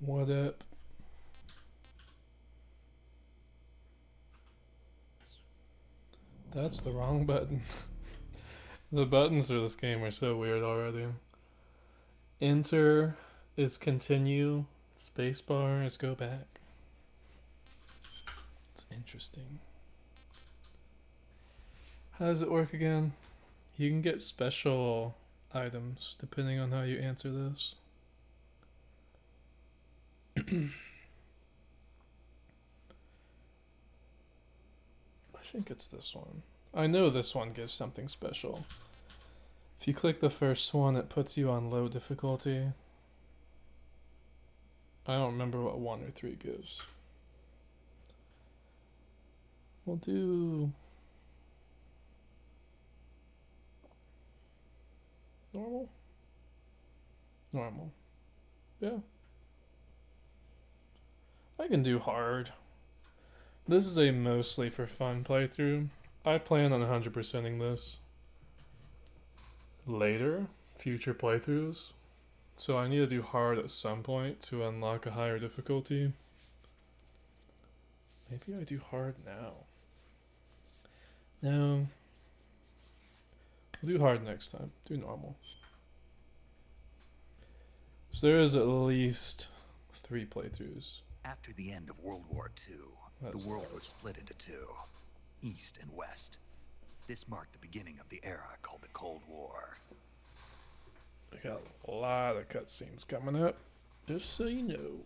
What up? That's the wrong button. The buttons for this game are so weird already. Enter is continue. Spacebar is go back. It's interesting. How does it work again? You can get special items depending on how you answer this. I think it's this one. I know this one gives something special. If you click the first one, it puts you on low difficulty. I don't remember what 1 or 3 gives. We'll do normal. Normal. Yeah. I can do hard. This is a mostly for fun playthrough. I plan on 100%ing this later, future playthroughs. So I need to do hard at some point to unlock a higher difficulty. Maybe I do hard now. No. We'll do hard next time. Do normal. So there is at least 3 playthroughs. After the end of World War II, the world was split into 2, East and West. This marked the beginning of the era called the Cold War. I got a lot of cutscenes coming up, just so you know.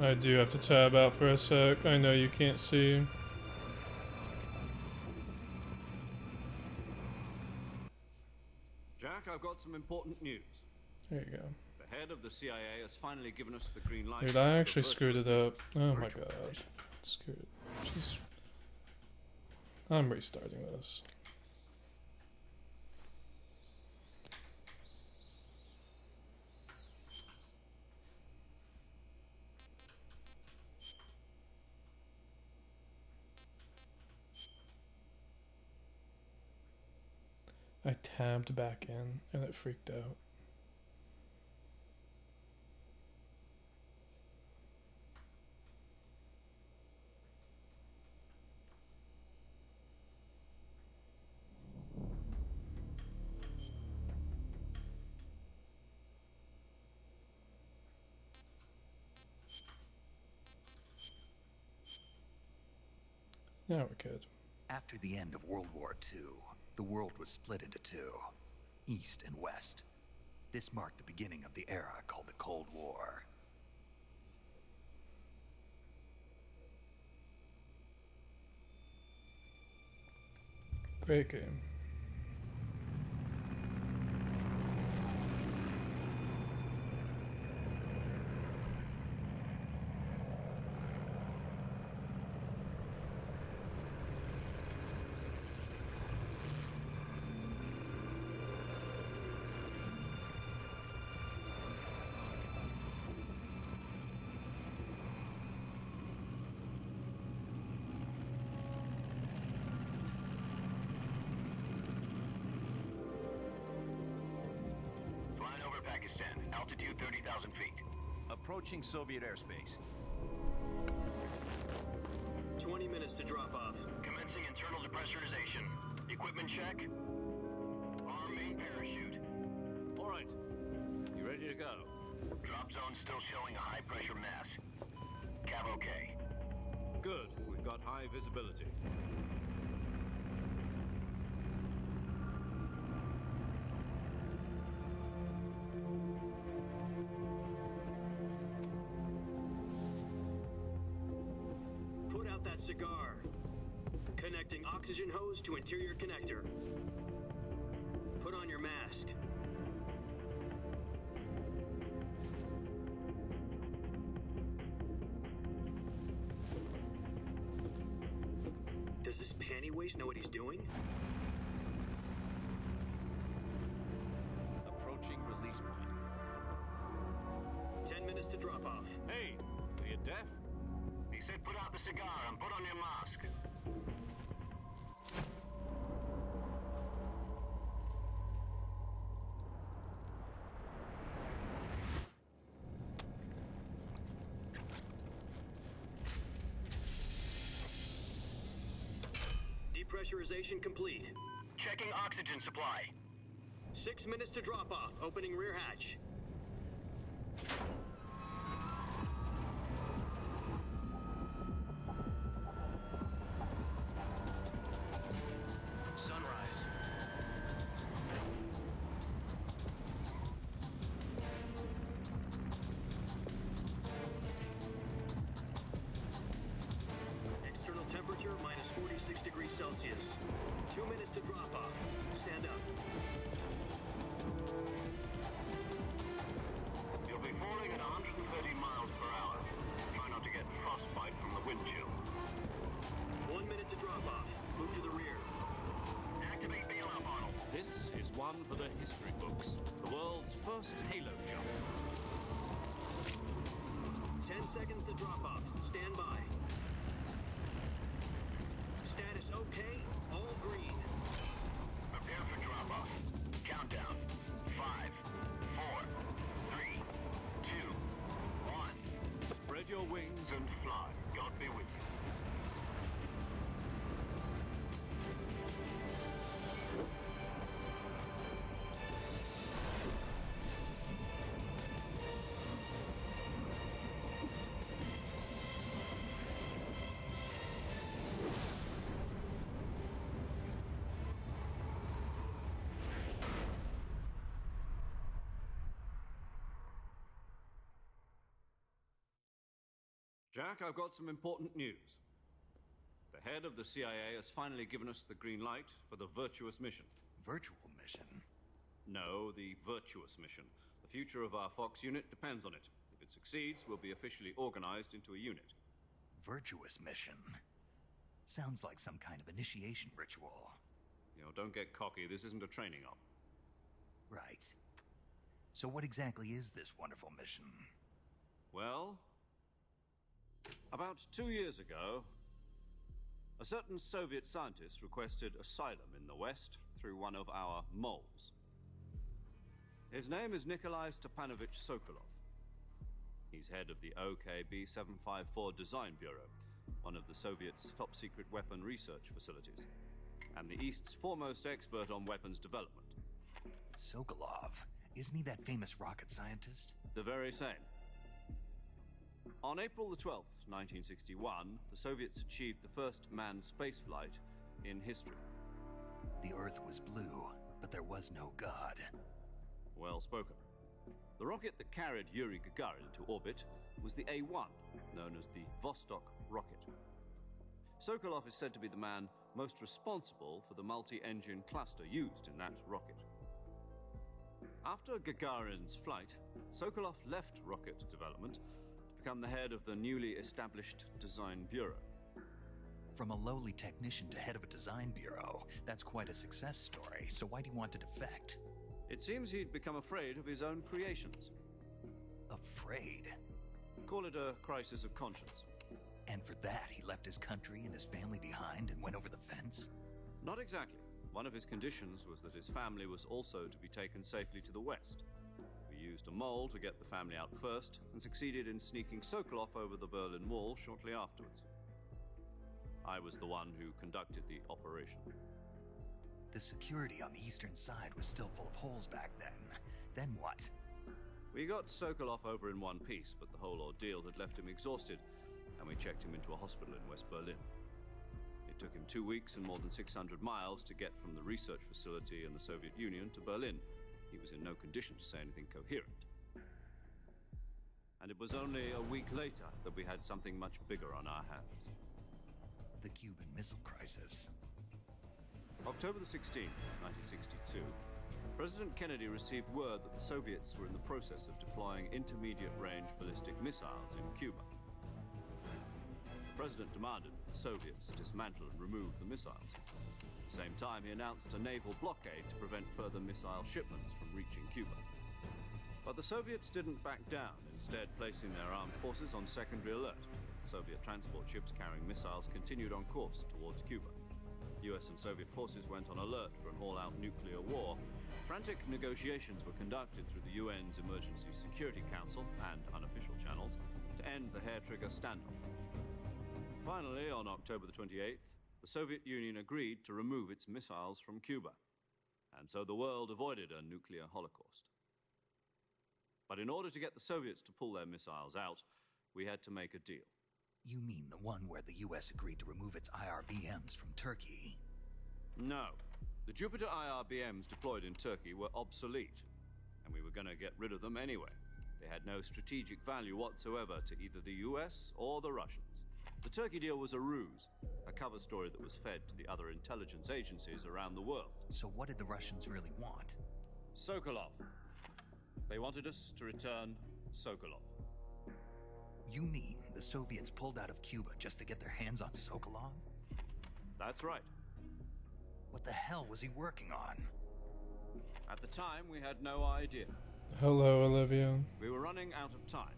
I do have to tab out for a sec. I know you can't see. Jack, I've got some important news. There you go. The head of the CIA has finally given us the green light. Dude, I actually screwed it up. Oh my god. Screwed it. Jeez. I'm restarting this. I tabbed back in and it freaked out. Now we're good. After the end of World War II, the world was split into 2, East and West. This marked the beginning of the era called the Cold War. Great game. Altitude 30,000 feet. Approaching Soviet airspace. 20 minutes to drop off. Commencing internal depressurization. Equipment check. Arm main parachute. All right. You ready to go? Drop zone still showing a high pressure mass. Cav okay. Good. We've got high visibility. out that cigar. Connecting oxygen hose to interior connector. Put on your mask. Does this panty waste know what he's doing? Approaching release point. 10 minutes to drop off. Hey, are you deaf? He said put out the cigar and put on your mask. Depressurization complete. Checking oxygen supply. 6 minutes to drop off. Opening rear hatch. Sunrise. External temperature minus 46 degrees Celsius. 2 minutes to drop off. Stand up. You'll be falling at 130 miles per hour. Try not to get frostbite from the wind chill. 1 minute to drop off. Move to the rear. Activate bailout model. This is one for the history books. The world's first Halo jump. 10 seconds to drop off. Stand by. Status okay. All green. Prepare for drop-off. Countdown. 5, 4, 3, 2, 1. Spread your wings And fly. God be with you. Jack, I've got some important news. The head of the CIA has finally given us the green light for the virtuous mission. Virtual mission? No, the virtuous mission. The future of our Fox unit depends on it. If it succeeds, we'll be officially organized into a unit. Virtuous mission? Sounds like some kind of initiation ritual. You know, don't get cocky. This isn't a training op. Right. So what exactly is this wonderful mission? Well, about 2 years ago, a certain Soviet scientist requested asylum in the West through one of our moles. His name is Nikolai Stepanovich Sokolov. He's head of the OKB-754 Design Bureau, one of the Soviets' top-secret weapon research facilities, and the East's foremost expert on weapons development. Sokolov? Isn't he that famous rocket scientist? The very same. On April the 12th, 1961, the Soviets achieved the first manned spaceflight in history. The Earth was blue, but there was no God. Well spoken. The rocket that carried Yuri Gagarin into orbit was the A-1, known as the Vostok rocket. Sokolov is said to be the man most responsible for the multi-engine cluster used in that rocket. After Gagarin's flight, Sokolov left rocket development to become the head of the newly established Design Bureau. From a lowly technician to head of a design bureau, that's quite a success story, so why do you want to defect? It seems he'd become afraid of his own creations. Afraid? Call it a crisis of conscience. And for that, he left his country and his family behind and went over the fence? Not exactly. One of his conditions was that his family was also to be taken safely to the West. We used a mole to get the family out first and succeeded in sneaking Sokolov over the Berlin Wall shortly afterwards. I was the one who conducted the operation. The security on the eastern side was still full of holes back then. Then what? We got Sokolov over in one piece, but the whole ordeal had left him exhausted, and we checked him into a hospital in West Berlin. It took him 2 weeks and more than 600 miles to get from the research facility in the Soviet Union to Berlin. He was in no condition to say anything coherent. And it was only a week later that we had something much bigger on our hands. missile crisis. October the 16th, 1962, President Kennedy received word that the Soviets were in the process of deploying intermediate-range ballistic missiles in Cuba. The President demanded that the Soviets dismantle and remove the missiles. At the same time, he announced a naval blockade to prevent further missile shipments from reaching Cuba. But the Soviets didn't back down, instead placing their armed forces on secondary alert. Soviet transport ships carrying missiles continued on course towards Cuba. US and Soviet forces went on alert for an all-out nuclear war. Frantic negotiations were conducted through the UN's Emergency Security Council and unofficial channels to end the hair-trigger standoff. Finally, on October the 28th, the Soviet Union agreed to remove its missiles from Cuba. And so the world avoided a nuclear holocaust. But in order to get the Soviets to pull their missiles out, we had to make a deal. You mean the one where the US agreed to remove its IRBMs from Turkey? No. The Jupiter IRBMs deployed in Turkey were obsolete, and we were going to get rid of them anyway. They had no strategic value whatsoever to either the US or the Russians. The Turkey deal was a ruse, a cover story that was fed to the other intelligence agencies around the world. So what did the Russians really want? Sokolov. They wanted us to return Sokolov. You mean the Soviets pulled out of Cuba just to get their hands on Sokolov? That's right. What the hell was he working on? At the time, we had no idea. Hello, Olivia. We were running out of time.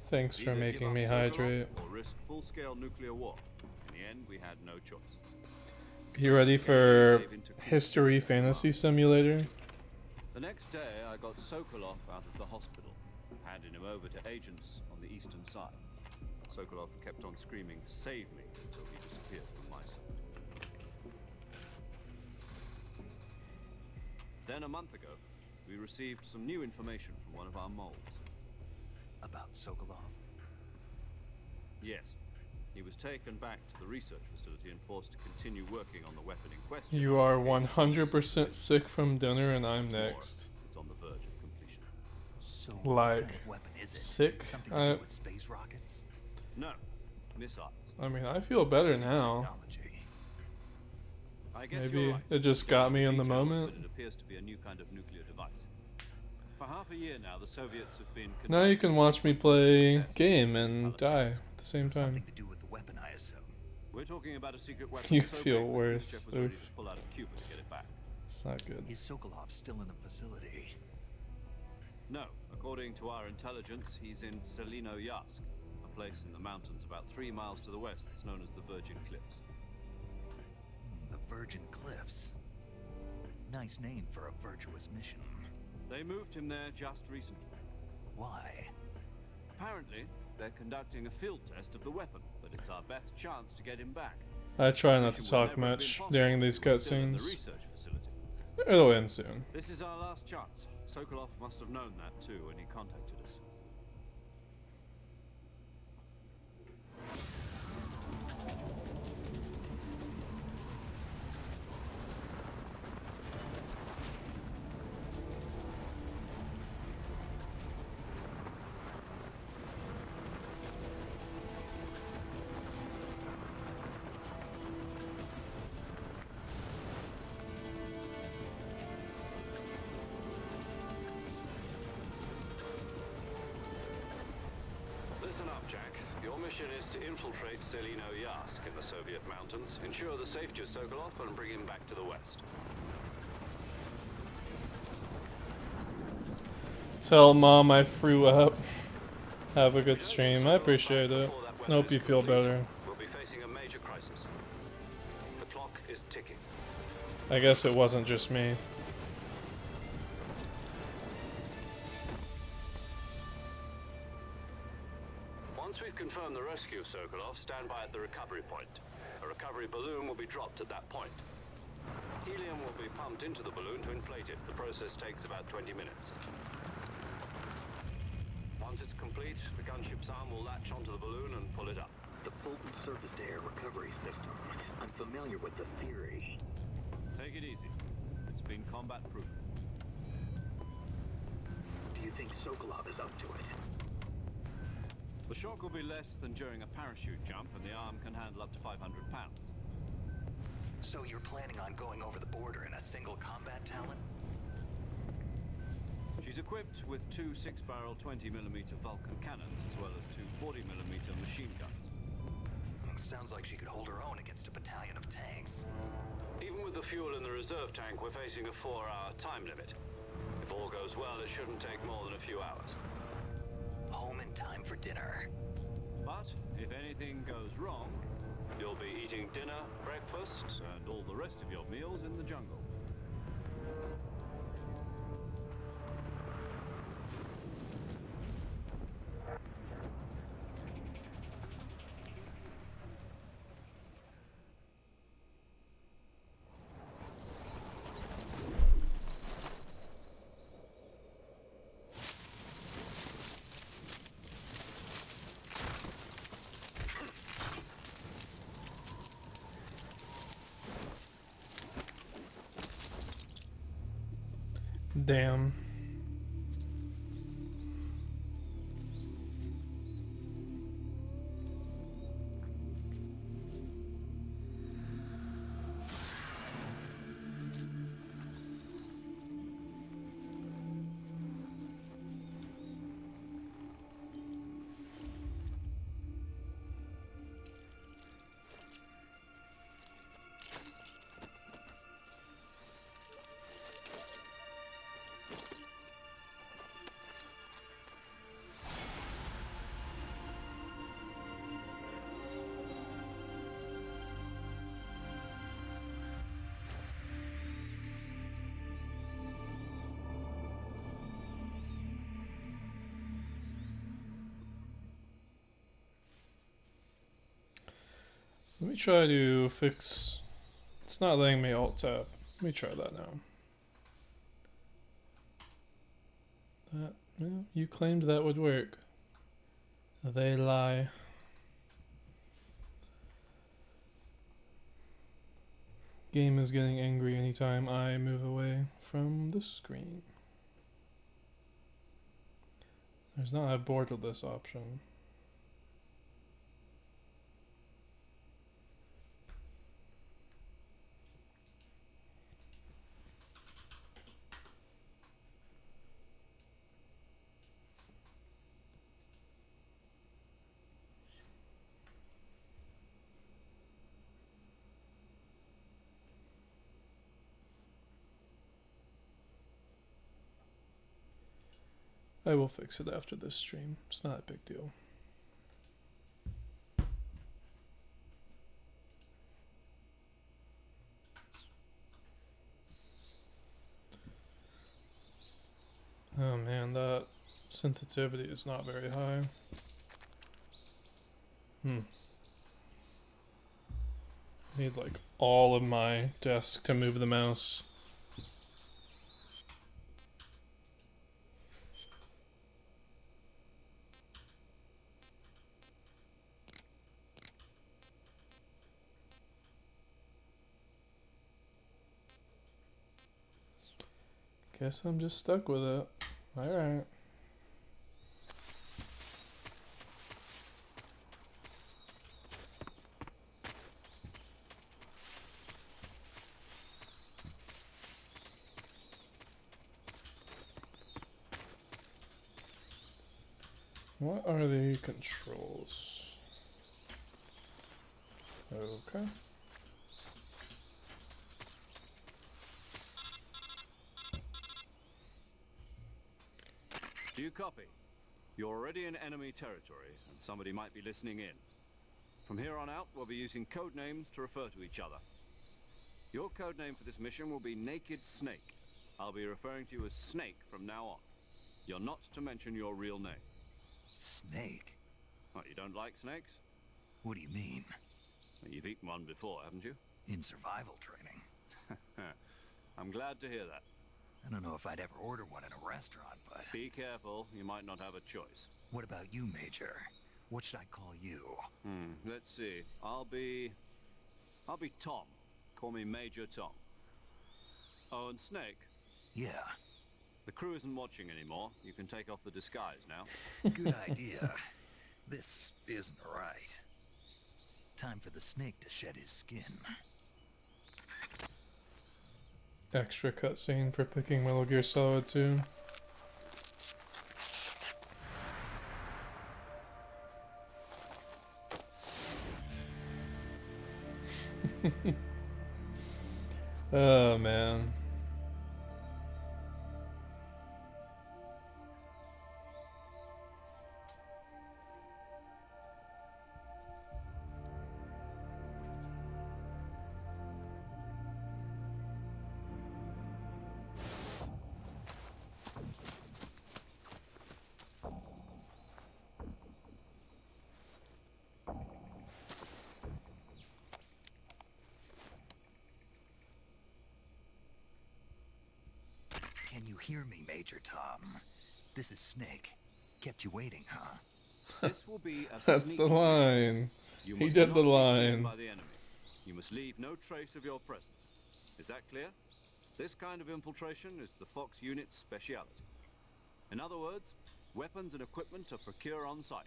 Thanks for Either making give me up hydrate. Sokolov or risk full-scale nuclear war. In the end, we had no choice. You ready for History Fantasy Simulator? The next day, I got Sokolov out of the hospital, handed him over to agents on the eastern side. Sokolov kept on screaming, "Save me," until he disappeared from my side. Then a month ago, we received some new information from one of our moles. About Sokolov? Yes. He was taken back to the research facility and forced to continue working on the weapon in question. You are 100% sick from dinner and I'm next. It's on the verge of completion. So Like, what kind of weapon is it? sick? Something to do with space rockets? No. Missiles. I mean, I feel better Same now. technology. I guess Maybe you're right. it just got me in the Details, moment. but it appears to be a new kind of nuclear device. For half a year now, the Soviets have been Now you can watch me play tests, game and pilot die tests. at the same time. Something to do with the weapon, I assume. We're talking about a secret weapon You so feel big that worse. Khrushchev was ready Oof. to pull out of Cuba to get it back. It's not good. Is Sokolov still in the facility? No, according to our intelligence, he's in Selino-Yarsk, a place in the mountains about 3 miles to the west that's known as the Virgin Cliffs. The Virgin Cliffs. Nice name for a virtuous mission. They moved him there just recently. Why? Apparently, they're conducting a field test of the weapon, but it's our best chance to get him back. I try This not to mission would talk never have been much possible during if these we were still in the cutscenes. research facility. It'll end soon. This is our last chance. Sokolov must have known that too when he contacted us. Listen up, Jack. Your mission is to infiltrate Selino-Yarsk in the Soviet mountains, ensure the safety of Sokolov, and bring him back to the west. Tell Mom I threw up. Have a good stream. I appreciate it. Hope you feel better. We'll be facing a major crisis. The clock is ticking. I guess it wasn't just me. Once we've confirmed the rescue of Sokolov, stand by at the recovery point. A recovery balloon will be dropped at that point. Helium will be pumped into the balloon to inflate it. The process takes about 20 minutes. Once it's complete, the gunship's arm will latch onto the balloon and pull it up. The Fulton surface-to-air recovery system. I'm familiar with the theory. Take it easy. It's been combat proven. Do you think Sokolov is up to it? The shock will be less than during a parachute jump, and the arm can handle handle up to 500 pounds. So you're planning on going over the border in a single combat Talon? She's equipped with two 6-barrel 20mm Vulcan cannons, as well as two 40mm machine guns. Sounds like she could hold her own against a battalion of tanks. Even with the fuel in the reserve tank, we're facing a 4-hour time limit. If all goes well, it shouldn't take more than a few hours. Home in time for dinner. But if anything goes wrong, You'll be eating dinner, breakfast, and all the rest of your meals in the jungle. Damn. Let me try to fix... It's not letting me alt tab. Let me try that now. That, well, you claimed that would work. They lie. Game is getting angry anytime I move away from the screen. There's not a borderless option. I will fix it after this stream. It's not a big deal. Oh man, that sensitivity is not very high. Need like all of my desk to move the mouse. Guess I'm just stuck with it. Alright. What are the controls? Okay. Do you copy? You're already in enemy territory, and somebody might be listening in. From here on out, we'll be using code names to refer to each other. Your code name for this mission will be Naked Snake. I'll be referring to you as Snake from now on. You're not to mention your real name. Snake? What, you don't like snakes? What do you mean? Well, you've eaten one before, haven't you? In survival training. I'm glad to hear that. I don't know if I'd ever order one in a restaurant, but... Be careful, you might not have a choice. What about you, Major? What should I call you? Let's see. I'll be Tom. Call me Major Tom. Oh, and Snake. Yeah, The crew isn't watching anymore. You can take off the disguise now. good idea. This isn't right. Time for the snake to shed his skin. Extra cutscene for picking Metal Gear Solid 2. Oh man. Can you hear me, Major Tom? This is Snake. Kept you waiting, huh? This will be a That's sneaky the mission. line. You He must did not the be seen line. by the enemy. You must leave no trace of your presence. Is that clear? This kind of infiltration is the Fox unit's speciality. In other words, weapons and equipment are procured on site.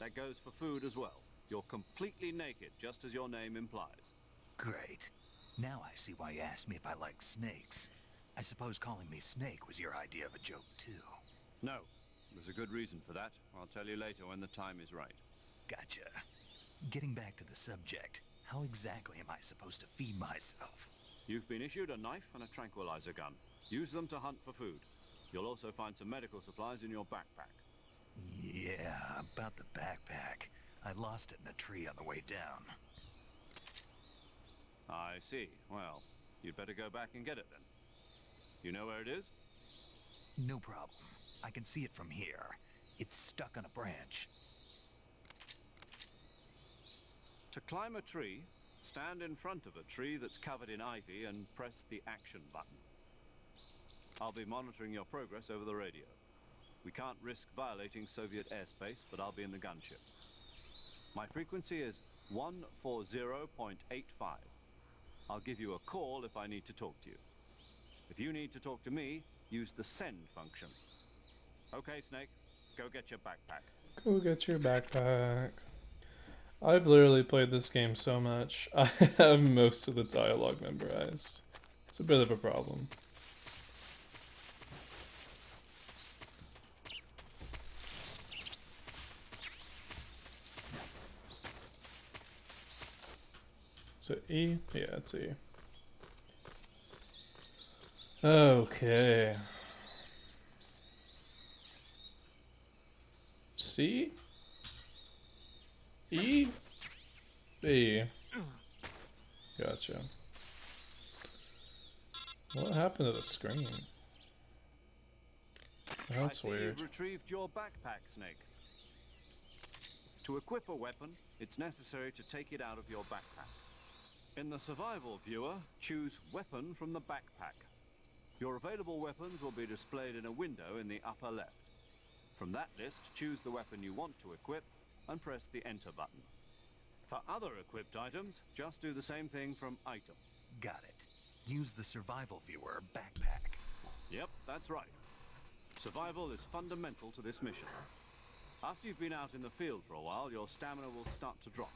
That goes for food as well. You're completely naked, just as your name implies. Great. Now I see why you asked me if I like snakes. I suppose calling me Snake was your idea of a joke, too. No, there's a good reason for that. I'll tell you later when the time is right. Gotcha. Getting back to the subject, how exactly am I supposed to feed myself? You've been issued a knife and a tranquilizer gun. Use them to hunt for food. You'll also find some medical supplies in your backpack. Yeah, about the backpack. I lost it in a tree on the way down. I see. Well, you'd better go back and get it then. You know where it is? No problem. I can see it from here. It's stuck on a branch. To climb a tree, stand in front of a tree that's covered in ivy and press the action button. I'll be monitoring your progress over the radio. We can't risk violating Soviet airspace, but I'll be in the gunship. My frequency is 140.85. I'll give you a call if I need to talk to you. If you need to talk to me, use the send function. Okay, Snake, go get your backpack. Go get your backpack. I've literally played this game so much, I have most of the dialogue memorized. It's a bit of a problem. So E? Yeah, it's E. Okay. C? E? B. Gotcha. What happened to the screen? That's I see weird. you've retrieved your backpack, Snake. To equip a weapon, it's necessary to take it out of your backpack. In the survival viewer, choose Weapon from the backpack. Your available weapons will be displayed in a window in the upper left. From that list, choose the weapon you want to equip and press the Enter button. For other equipped items, just do the same thing from Item. Got it. Use the survival viewer backpack. Yep, that's right. Survival is fundamental to this mission. After you've been out in the field for a while, your stamina will start to drop.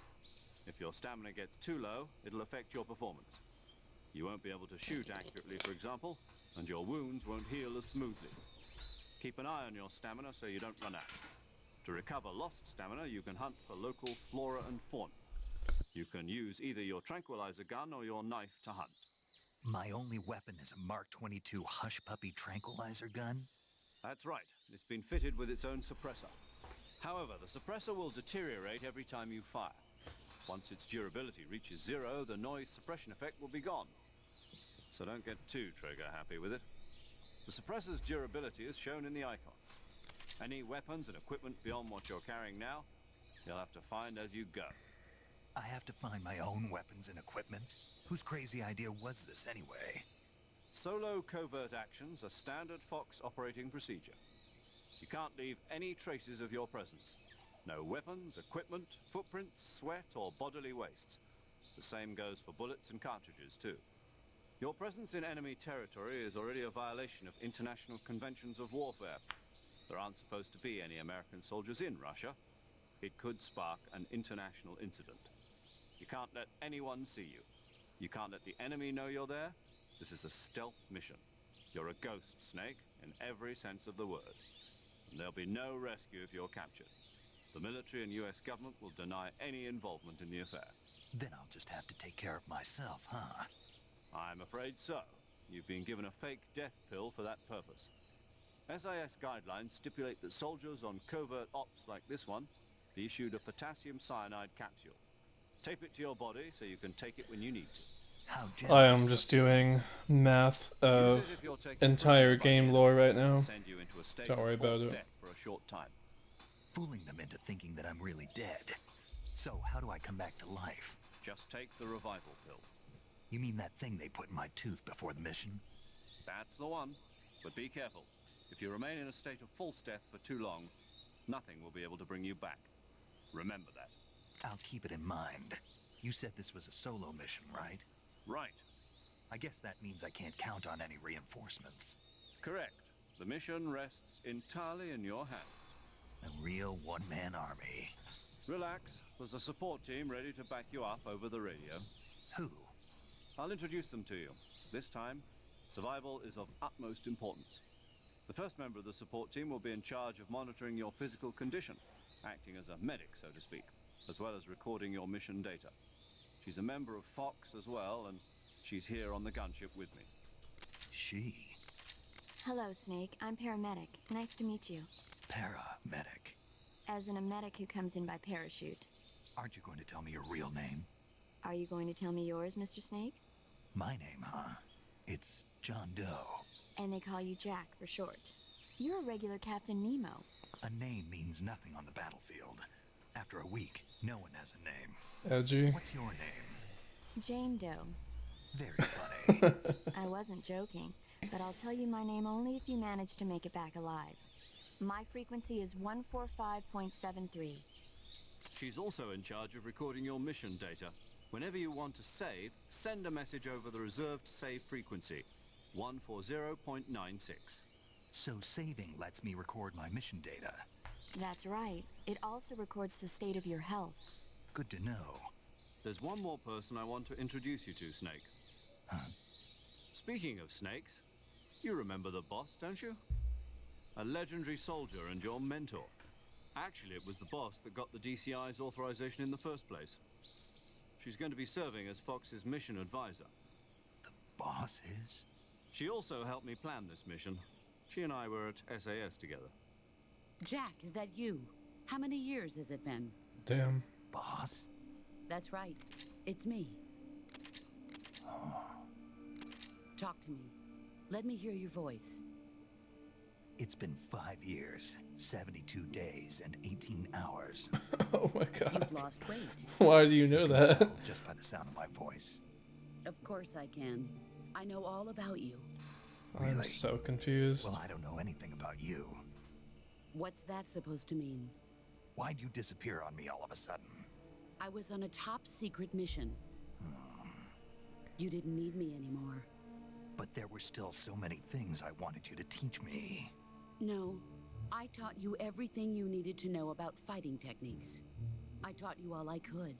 If your stamina gets too low, it'll affect your performance. You won't be able to shoot accurately, for example, and your wounds won't heal as smoothly. Keep an eye on your stamina so you don't run out. To recover lost stamina, you can hunt for local flora and fauna. You can use either your tranquilizer gun or your knife to hunt. My only weapon is a Mark 22 Hush Puppy tranquilizer gun? That's right. It's been fitted with its own suppressor. However, the suppressor will deteriorate every time you fire. Once its durability reaches 0, the noise suppression effect will be gone. So don't get too trigger happy with it. The suppressor's durability is shown in the icon. Any weapons and equipment beyond what you're carrying now, you'll have to find as you go. I have to find my own weapons and equipment? Whose crazy idea was this anyway? Solo covert actions are standard Fox operating procedure. You can't leave any traces of your presence. No weapons, equipment, footprints, sweat, or bodily waste. The same goes for bullets and cartridges, too. Your presence in enemy territory is already a violation of international conventions of warfare. There aren't supposed to be any American soldiers in Russia. It could spark an international incident. You can't let anyone see you. You can't let the enemy know you're there. This is a stealth mission. You're a ghost, Snake, in every sense of the word. And there'll be no rescue if you're captured. The military and US government will deny any involvement in the affair. Then I'll just have to take care of myself, huh? I'm afraid so. You've been given a fake death pill for that purpose. SIS guidelines stipulate that soldiers on covert ops like this one be issued a potassium cyanide capsule. Tape it to your body so you can take it when you need to. How I am generous. just doing math Use of it if you're taken entire prisoner by game the lore enemy right now. and send you into a state Don't worry of false about it. death for a short time. Fooling them into thinking that I'm really dead. So how do I come back to life? Just take the revival pill. You mean that thing they put in my tooth before the mission? That's the one. But be careful. If you remain in a state of false death for too long, nothing will be able to bring you back. Remember that. I'll keep it in mind. You said this was a solo mission, right? Right. I guess that means I can't count on any reinforcements. Correct. The mission rests entirely in your hands. A real one-man army. Relax. There's a support team ready to back you up over the radio. Who? I'll introduce them to you. This time, survival is of utmost importance. The first member of the support team will be in charge of monitoring your physical condition, acting as a medic, so to speak, as well as recording your mission data. She's a member of Fox as well, and she's here on the gunship with me. She. Hello, Snake. I'm paramedic. Nice to meet you. Paramedic. As in a medic who comes in by parachute. Aren't you going to tell me your real name? Are you going to tell me yours, Mr. Snake? My name, huh? It's John Doe. And they call you Jack for short. You're a regular Captain Nemo. A name means nothing on the battlefield. After a week, no one has a name. Edgy. What's your name? Jane Doe. Very funny. I wasn't joking, but I'll tell you my name only if you manage to make it back alive. My frequency is 145.73. She's also in charge of recording your mission data. Whenever you want to save, send a message over the reserved save frequency, 140.96. So saving lets me record my mission data. That's right. It also records the state of your health. Good to know. There's one more person I want to introduce you to, Snake. Huh? Speaking of snakes, you remember the boss, don't you? A legendary soldier and your mentor. Actually, it was the boss that got the DCI's authorization in the first place. She's going to be serving as Fox's mission advisor. The boss is? She also helped me plan this mission. She and I were at SAS together. Jack, is that you? How many years has it been? Damn. Boss? That's right. It's me. Talk to me. Let me hear your voice. It's been 5 years, 72 days, and 18 hours. Oh my god. You've lost weight. Why do you know that? Tell just by the sound of my voice. Of course I can. I know all about you. I'm Really? so confused. Well, I don't know anything about you. What's that supposed to mean? Why'd you disappear on me all of a sudden? I was on a top secret mission. You didn't need me anymore. But there were still so many things I wanted you to teach me. No, I taught you everything you needed to know about fighting techniques. I taught you all I could.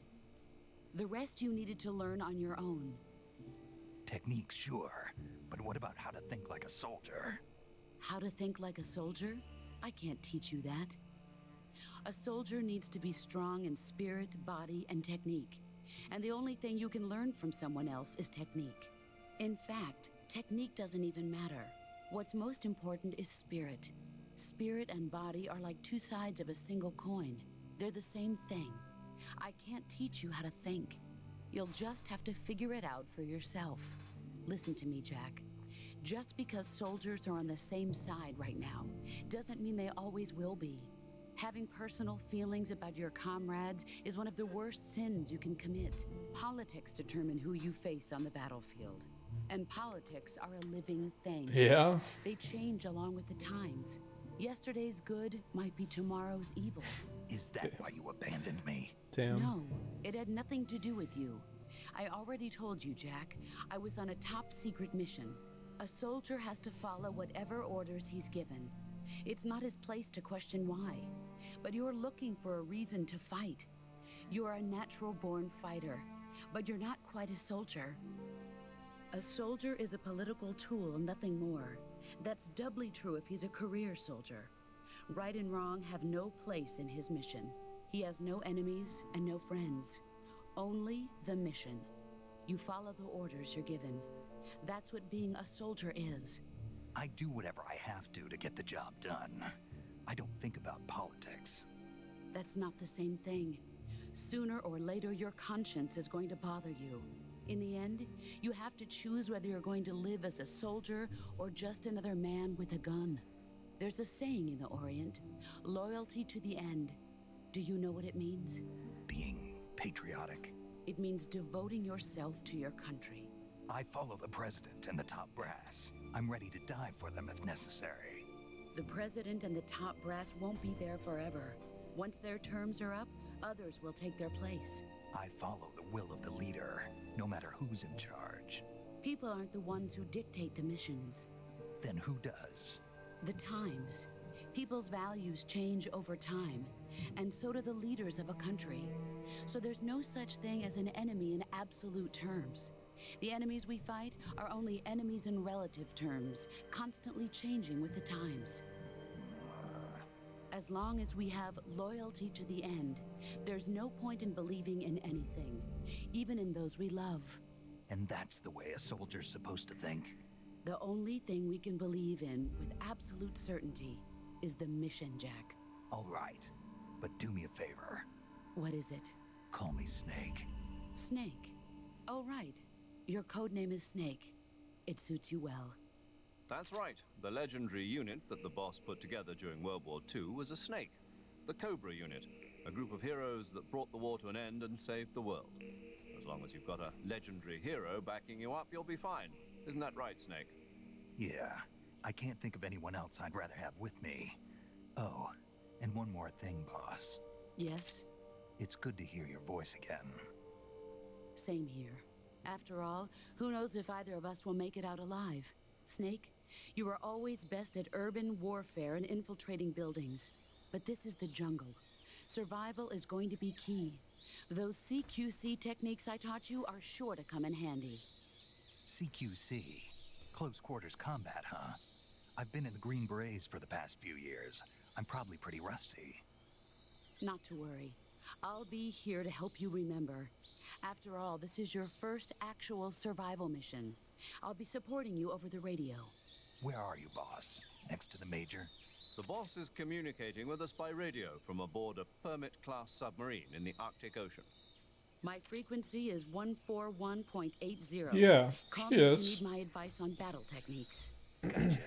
The rest you needed to learn on your own. Techniques, sure. But what about how to think like a soldier? How to think like a soldier? I can't teach you that. A soldier needs to be strong in spirit, body, and technique. And the only thing you can learn from someone else is technique. In fact, technique doesn't even matter. What's most important is spirit. Spirit and body are like two sides of a single coin. They're the same thing. I can't teach you how to think. You'll just have to figure it out for yourself. Listen to me, Jack. Just because soldiers are on the same side right now doesn't mean they always will be. Having personal feelings about your comrades is one of the worst sins you can commit. Politics determine who you face on the battlefield. And politics are a living thing. Yeah? They change along with the times. Yesterday's good might be tomorrow's evil. Is that why you abandoned me? Damn. No, it had nothing to do with you. I already told you, Jack. I was on a top secret mission. A soldier has to follow whatever orders he's given. It's not his place to question why. But you're looking for a reason to fight. You are a natural-born fighter, but you're not quite a soldier. A soldier is a political tool, nothing more. That's doubly true if he's a career soldier. Right and wrong have no place in his mission. He has no enemies and no friends. Only the mission. You follow the orders you're given. That's what being a soldier is. I do whatever I have to get the job done. I don't think about politics. That's not the same thing. Sooner or later, your conscience is going to bother you. In the end, you have to choose whether you're going to live as a soldier or just another man with a gun. There's a saying in the Orient, loyalty to the end. Do you know what it means? Being patriotic. It means devoting yourself to your country. I follow the president and the top brass. I'm ready to die for them if necessary. The president and the top brass won't be there forever. Once their terms are up, others will take their place. I follow the will of the leader, no matter who's in charge. People aren't the ones who dictate the missions. Then who does? The times. People's values change over time, and so do the leaders of a country. So there's no such thing as an enemy in absolute terms. The enemies we fight are only enemies in relative terms, constantly changing with the times. As long as we have loyalty to the end, there's no point in believing in anything, even in those we love. And that's the way a soldier's supposed to think? The only thing we can believe in with absolute certainty is the mission, Jack. All right, but do me a favor. What is it? Call me Snake. Snake? Oh, right. Your code name is Snake. It suits you well. That's right. The legendary unit that the boss put together during World War II was a snake. The Cobra unit, a group of heroes that brought the war to an end and saved the world. As long as you've got a legendary hero backing you up, you'll be fine. Isn't that right, Snake? Yeah, I can't think of anyone else I'd rather have with me. Oh, and one more thing, boss. Yes? It's good to hear your voice again. Same here. After all, who knows if either of us will make it out alive? Snake, you are always best at urban warfare and infiltrating buildings. But this is the jungle. Survival is going to be key. Those CQC techniques I taught you are sure to come in handy. CQC? Close quarters combat, huh? I've been in the Green Berets for the past few years. I'm probably pretty rusty. Not to worry. I'll be here to help you remember. After all, this is your first actual survival mission. I'll be supporting you over the radio. Where are you, boss? Next to the Major? The boss is communicating with us by radio from aboard a Permit-class submarine in the Arctic Ocean. My frequency is 141.80. Yeah, Call she me if is. you need my advice on battle techniques. Gotcha.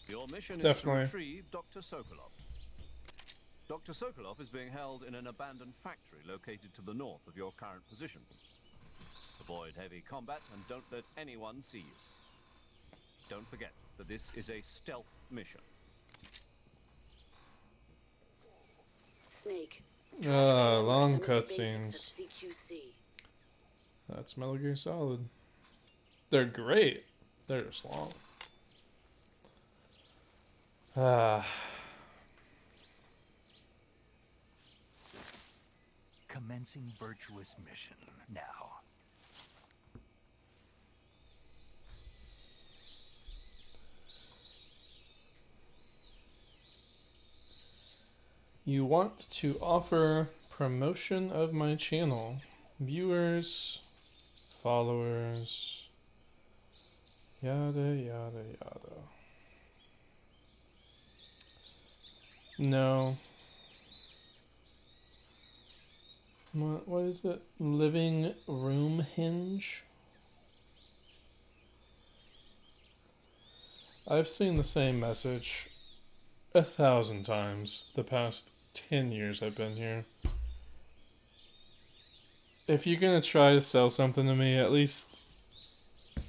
Your mission Definitely. is to retrieve Dr. Sokolov. Dr. Sokolov is being held in an abandoned factory located to the north of your current position. Avoid heavy combat and don't let anyone see you. Don't forget that this is a stealth mission. Snake. Long Some of the basics cutscenes. of CQC. That's Metal Gear Solid. They're great. They're just long. Commencing virtuous mission now. You want to offer promotion of my channel. Viewers, followers, yada yada yada. No. What is it? Living room hinge? I've seen the same message 1,000 times the past 10 years I've been here. If you're gonna try to sell something to me, at least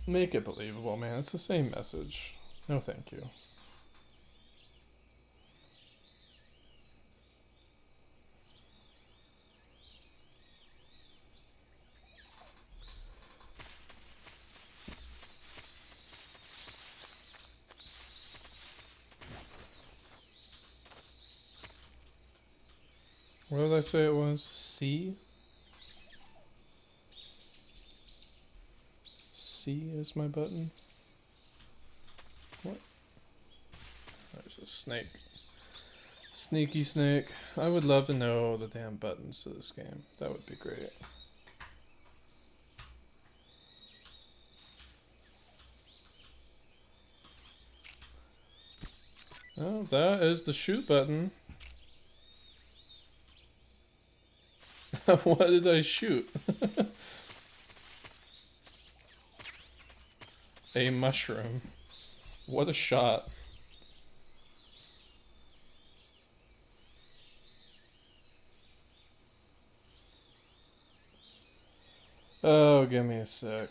make it believable, man. It's the same message. No thank you. What did I say it was? C? C is my button. What? There's a snake. Sneaky snake. I would love to know the damn buttons to this game. That would be great. Oh, that is the shoot button. What did I shoot? A mushroom. What a shot. Oh, give me a sec.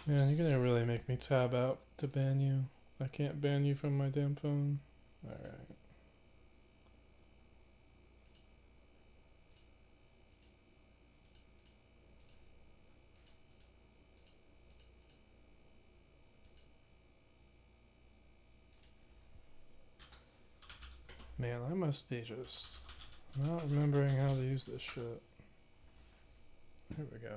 Man, you're gonna really make me tab out to ban you. I can't ban you from my damn phone. Alright. Man, I must be just not remembering how to use this shit. Here we go.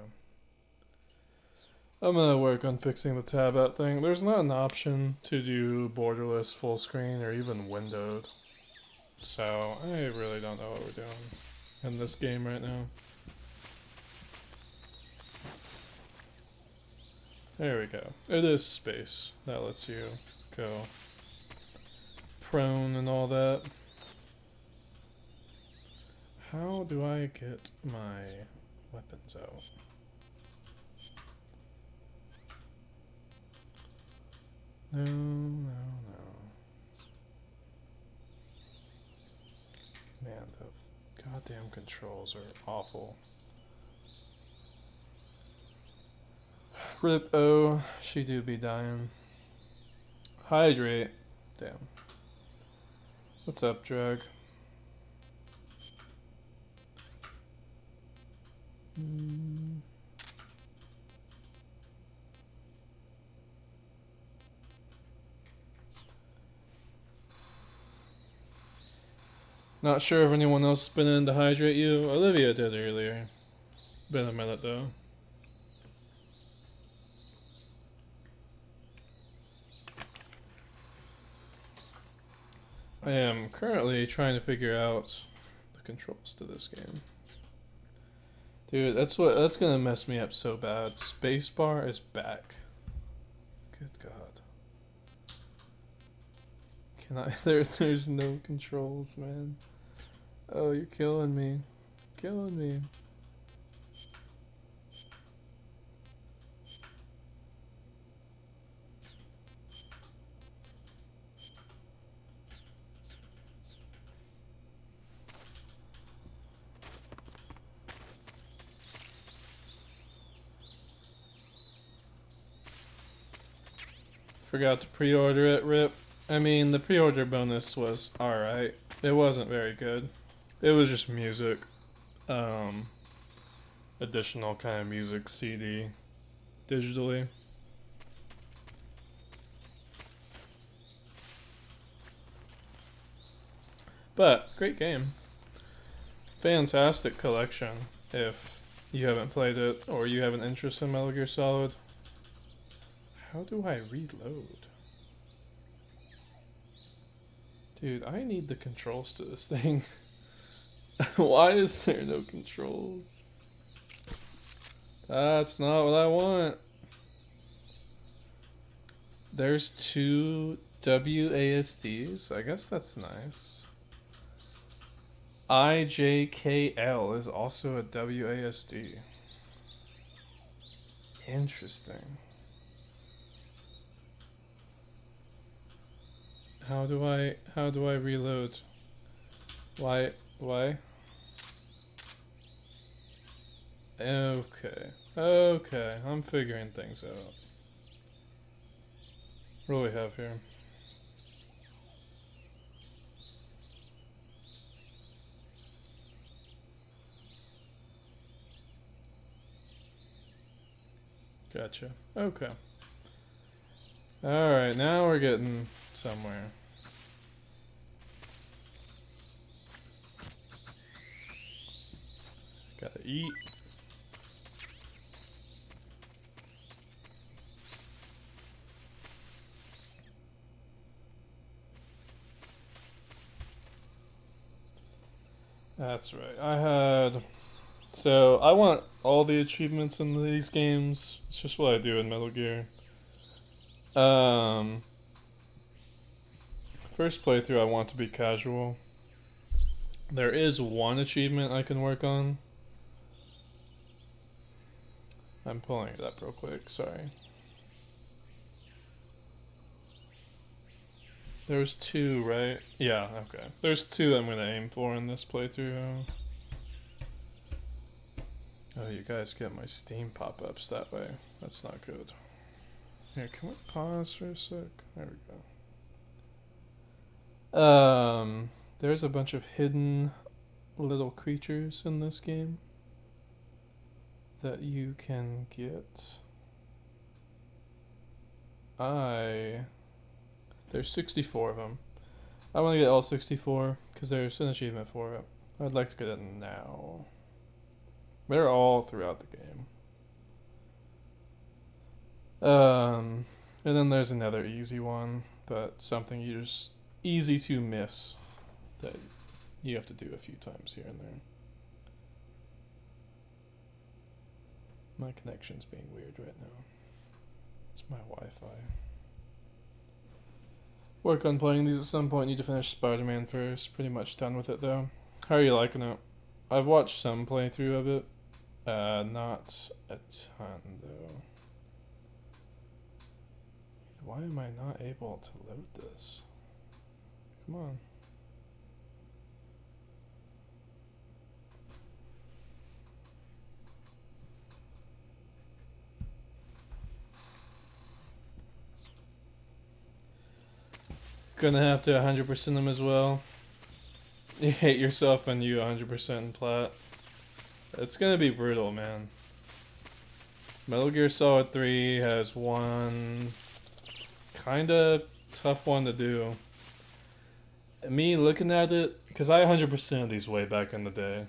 I'm gonna work on fixing the tab out thing. There's not an option to do borderless full screen or even windowed. So, I really don't know what we're doing in this game right now. There we go. It is space. That lets you go prone and all that. How do I get my weapons out? No, no, no. Man, the goddamn controls are awful. Rip O, she do be dying. Hydrate. Damn. What's up, Drag? Not sure if anyone else has been in to hydrate you. Olivia did earlier. Been a minute though. I am currently trying to figure out the controls to this game. Dude, that's gonna mess me up so bad. Spacebar is back. Good God. Can I there's no controls, man. Oh, you're killing me. Killing me. Forgot to pre-order it, rip. I mean, the pre-order bonus was alright. It wasn't very good. It was just music. Additional kind of music CD digitally. But, great game. Fantastic collection if you haven't played it or you have an interest in Metal Gear Solid. How do I reload? Dude, I need the controls to this thing. Why is there no controls? That's not what I want. There's 2 WASDs. I guess that's nice. IJKL is also a WASD. Interesting. How do I reload? Why? Okay, I'm figuring things out. What do we have here? Gotcha. Okay. Alright, now we're getting somewhere. Gotta eat. That's right. I had... So, I want all the achievements in these games. It's just what I do in Metal Gear. First playthrough, I want to be casual. There is one achievement I can work on. I'm pulling it up real quick, sorry. There's two, right? Yeah, okay. There's two I'm gonna aim for in this playthrough. Oh, you guys get my Steam pop-ups that way. That's not good. Here, can we pause for a sec? There we go. There's a bunch of hidden little creatures in this game that you can get. There's 64 of them. I want to get all 64 because there's an achievement for it. I'd like to get it now. They're all throughout the game. And then there's another easy one, but something you just easy to miss that you have to do a few times here and there. My connection's being weird right now. It's my Wi-Fi. Work on playing these at some point. Need to finish Spider-Man first. Pretty much done with it though. How are you liking it? I've watched some playthrough of it. Not a ton though. Why am I not able to load this? Come on. Gonna have to 100% them as well. You hate yourself when you 100% in plat. It's gonna be brutal, man. Metal Gear Solid 3 has one kinda tough one to do. Me looking at it, because I 100% these way back in the day.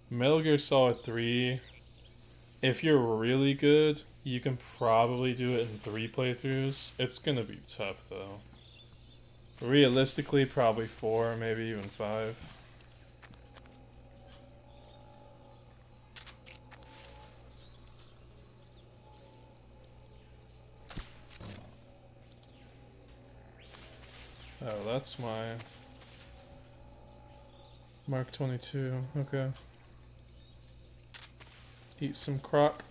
Metal Gear Solid 3, if you're really good, you can probably do it in 3 playthroughs. It's gonna be tough though. Realistically, probably 4, maybe even 5. Oh, that's my Mark 22. Okay. Eat some croc.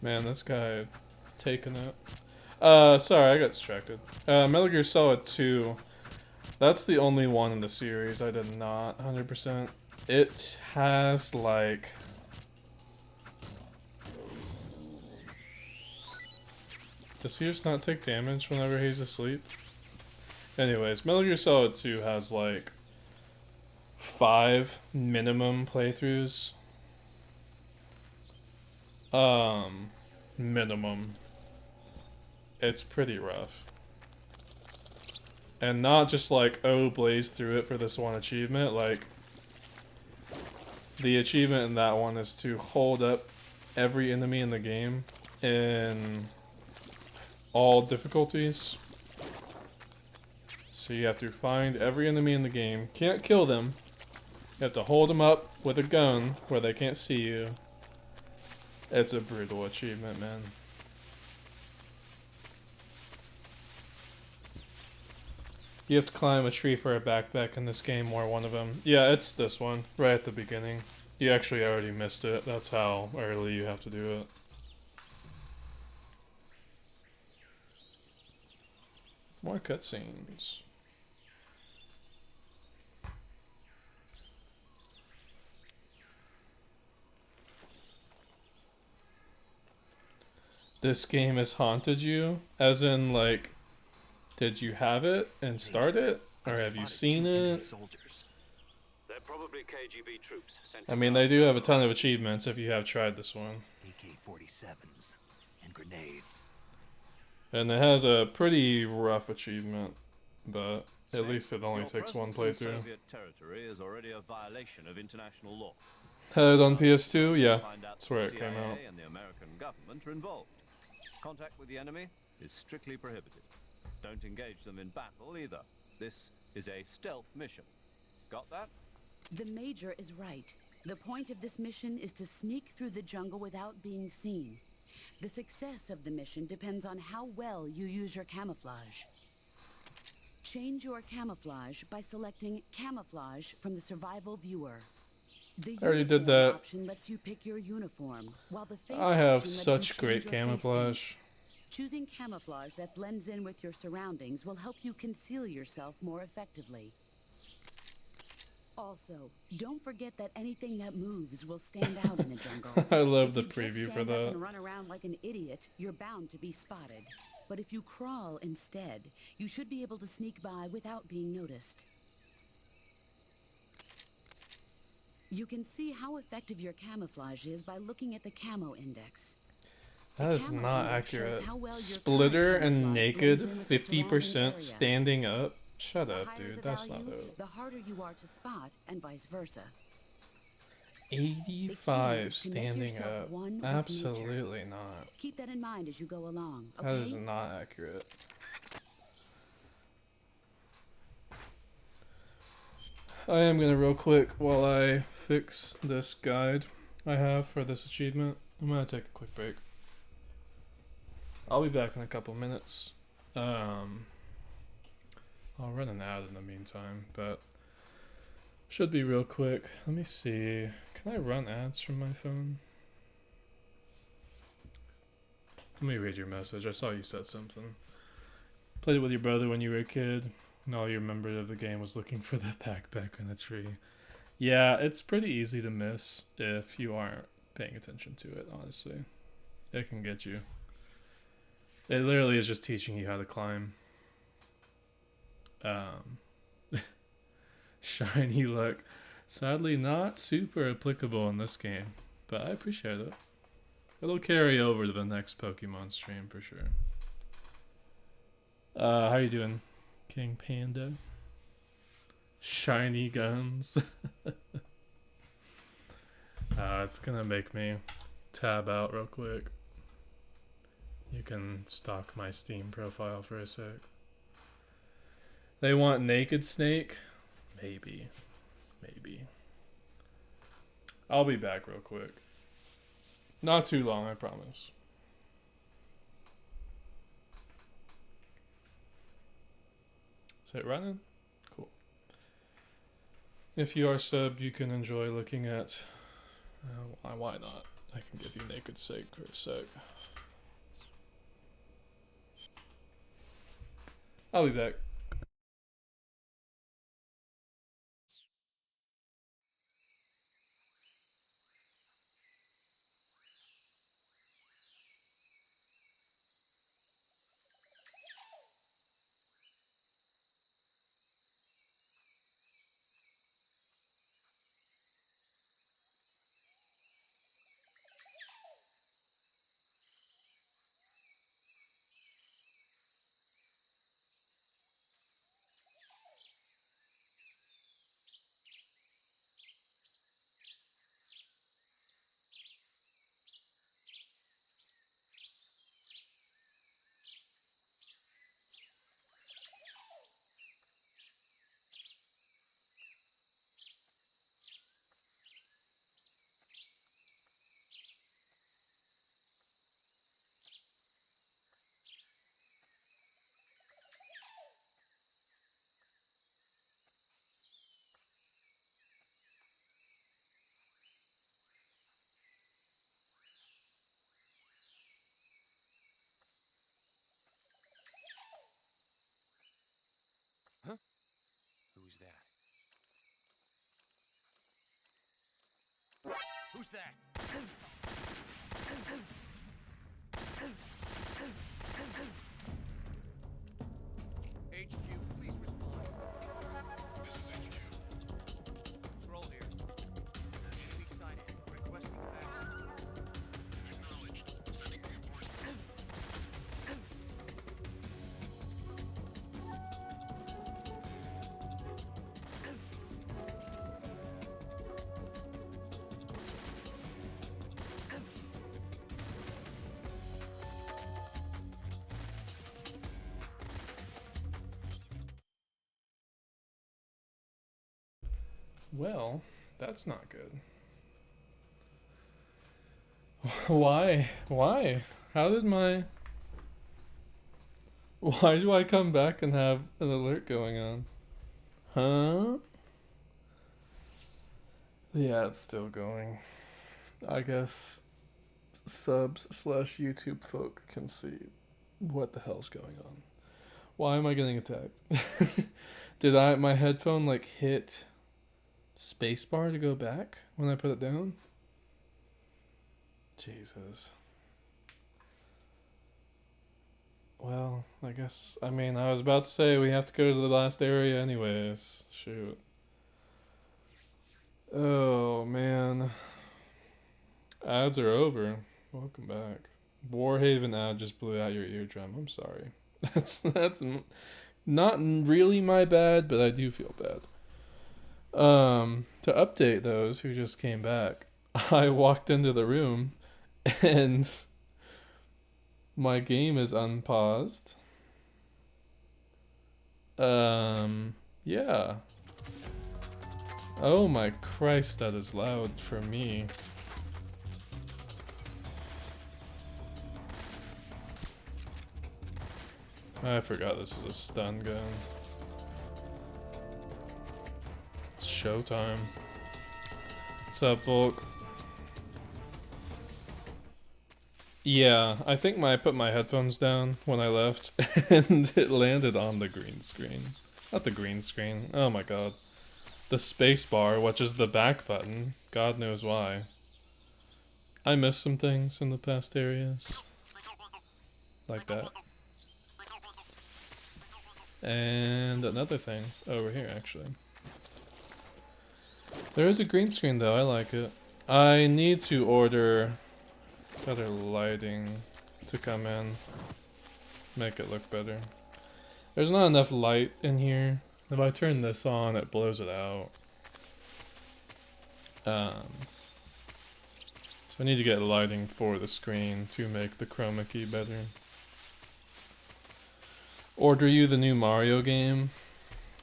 Man, this guy taking it. Sorry, I got distracted. Metal Gear Solid 2. That's the only one in the series I did not 100%. It has, like... Does he just not take damage whenever he's asleep? Anyways, Metal Gear Solid 2 has, like, 5 minimum playthroughs. Minimum. It's pretty rough. And not just like, oh, blaze through it for this one achievement, like... The achievement in that one is to hold up every enemy in the game in all difficulties. So you have to find every enemy in the game. Can't kill them. You have to hold them up with a gun where they can't see you. It's a brutal achievement, man. You have to climb a tree for a backpack in this game, or one of them. Yeah, it's this one, right at the beginning. You actually already missed it. That's how early you have to do it. More cutscenes. This game has haunted you? As in, like, Did you have it and start it? Or have you seen it? Soldiers. They're probably KGB troops sent I to mean, guard they do have a Central ton of achievements if you have tried this one. AK-47s and grenades. And it has a pretty rough achievement, but at Snake, least it only your takes one presence in playthrough. Soviet territory is already a violation of international law. Had it on Now, PS2? Yeah, find out that's where that it the came out. CIA and the American government are involved. Contact with the enemy is strictly prohibited. Don't engage them in battle either. This is a stealth mission. Got that? The Major is right. The point of this mission is to sneak through the jungle without being seen. The success of the mission depends on how well you use your camouflage. Change your camouflage by selecting Camouflage from the Survival Viewer. The I already did uniform that. option lets you pick your uniform, while the face I have option lets such you great change your face camouflage. paint. Choosing camouflage that blends in with your surroundings will help you conceal yourself more effectively. Also, don't forget that anything that moves will stand out in the jungle. I love If the you just preview for stand up that. and run around like an idiot, you're bound to be spotted. But if you crawl instead, you should be able to sneak by without being noticed. You can see how effective your camouflage is by looking at the camo index. That is camo not index shows accurate. how well your Splitter current and camouflage naked, blends in with the surrounding 50% area. standing up. Shut The up, higher dude. the That's not value, it. the harder you are to spot, and vice versa. 85 is to make standing yourself up. one with Absolutely not. Keep that in mind as you go along, okay? That is not accurate. I am gonna real quick while I fix this guide I have for this achievement. I'm gonna take a quick break. I'll be back in a couple minutes. I'll run an ad in the meantime, but should be real quick. Let me see. Can I run ads from my phone? Let me read your message. I saw you said something. Played it with your brother when you were a kid, and all you remembered of the game was looking for the backpack in a tree. Yeah, it's pretty easy to miss if you aren't paying attention to it, honestly. It can get you. It literally is just teaching you how to climb. Shiny luck. Sadly not super applicable in this game, but I appreciate it. It'll carry over to the next Pokemon stream for sure. How you doing, King Panda? Shiny guns. It's gonna make me tab out real quick. You can stalk my Steam profile for a sec. They want Naked Snake? Maybe. Maybe. I'll be back real quick. Not too long, I promise. Is it running? Cool. If you are subbed, you can enjoy looking at... why not? I can give you Naked Snake for a sec. I'll be back. Who's that? Who's that? Well, that's not good. Why? Why? How did my... Why do I come back and have an alert going on? Huh? Yeah, it's still going. I guess subs slash YouTube folk can see what the hell's going on. Why am I getting attacked? Did my headphone like hit spacebar to go back when I put it down? Jesus. Well, I guess, I was about to say we have to go to the last area anyways. Shoot. Oh, man. Ads are over. Welcome back. Warhaven ad just blew out your eardrum. I'm sorry. That's not really my bad, but I do feel bad. To update those who just came back, I walked into the room and my game is unpaused. Yeah. Oh my Christ, that is loud for me. I forgot this is a stun gun. It's showtime. What's up, Volk? Yeah, I think I put my headphones down when I left, and it landed on the green screen. Not the green screen. Oh my god. The space bar, which is the back button. God knows why. I missed some things in the past areas. Like that. And another thing over here, actually. There is a green screen, though. I like it. I need to order better lighting to come in. Make it look better. There's not enough light in here. If I turn this on, it blows it out. So I need to get lighting for the screen to make the chroma key better. Order you the new Mario game?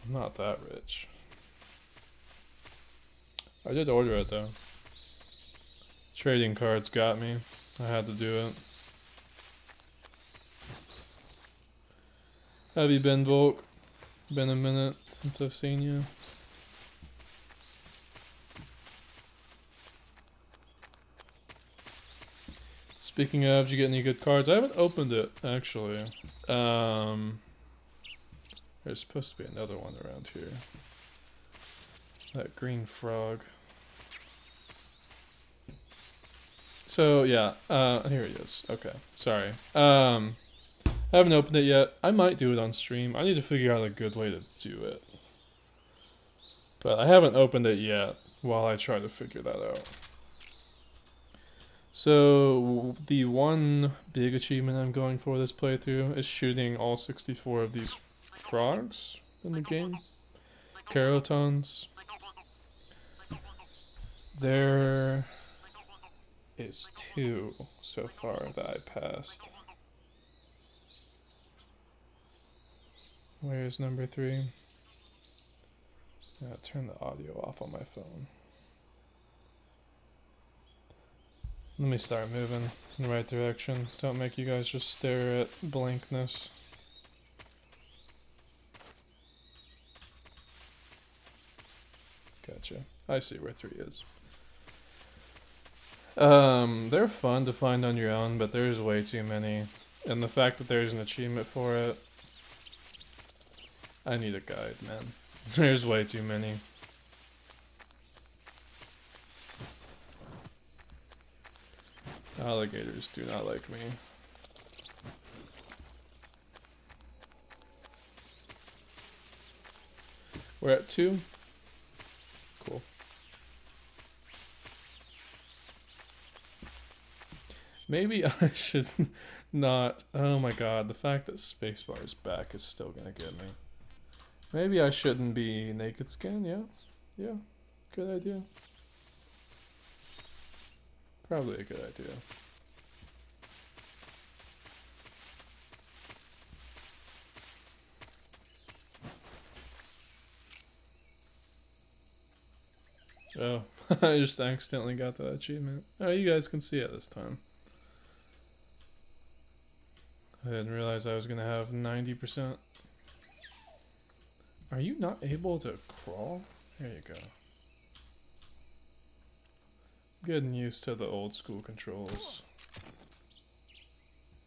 I'm not that rich. I did order it though. Trading cards got me. I had to do it. How have you been, Volk? Been a minute since I've seen you. Speaking of, did you get any good cards? I haven't opened it, actually. There's supposed to be another one around here. That green frog. So, yeah, here he is. Okay, sorry. I haven't opened it yet. I might do it on stream. I need to figure out a good way to do it. But I haven't opened it yet while I try to figure that out. So, the one big achievement I'm going for this playthrough is shooting all 64 of these frogs in the game. Carotons. There is 2 so far that I passed. Where's number 3? I'll turn the audio off on my phone. Let me start moving in the right direction. Don't make you guys just stare at blankness. Gotcha. I see where 3 is. They're fun to find on your own, but there's way too many. And the fact that there's an achievement for it, I need a guide, man. There's way too many. Alligators do not like me. We're at 2? Cool. Maybe I should not... Oh my god, the fact that spacebar's back is still gonna get me. Maybe I shouldn't be naked skin, yeah? Yeah, good idea. Probably a good idea. Oh, I just accidentally got that achievement. Oh, you guys can see it this time. I didn't realize I was gonna have 90%. Are you not able to crawl? There you go. Getting used to the old school controls.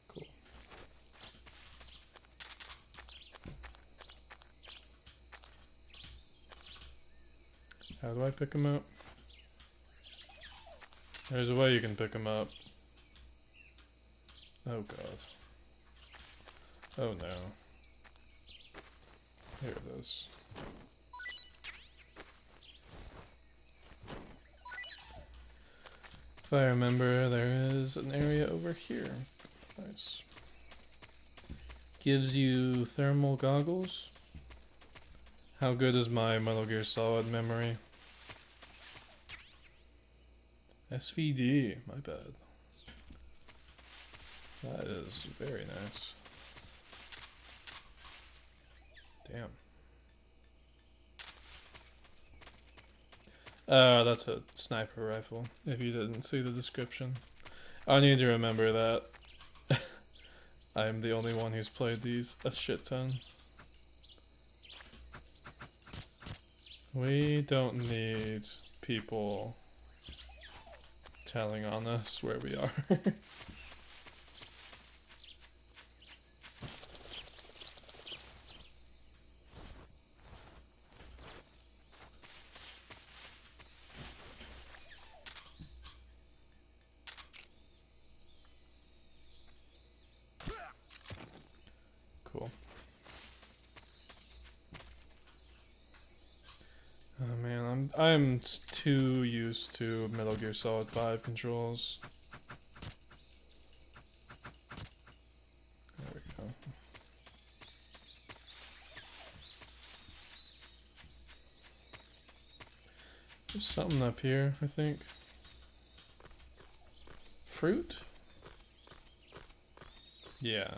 Cool. How do I pick them up? There's a way you can pick them up. Oh god. Oh no. Here it is. If I remember, there is an area over here. Nice. Gives you thermal goggles. How good is my Metal Gear Solid memory? SVD, my bad. That is very nice. Damn. That's a sniper rifle, if you didn't see the description. I need to remember that. I'm the only one who's played these a shit ton. We don't need people telling on us where we are. Cool. Oh man, I'm too used to Metal Gear Solid 5 controls. There we go. There's something up here, I think. Fruit? Yeah.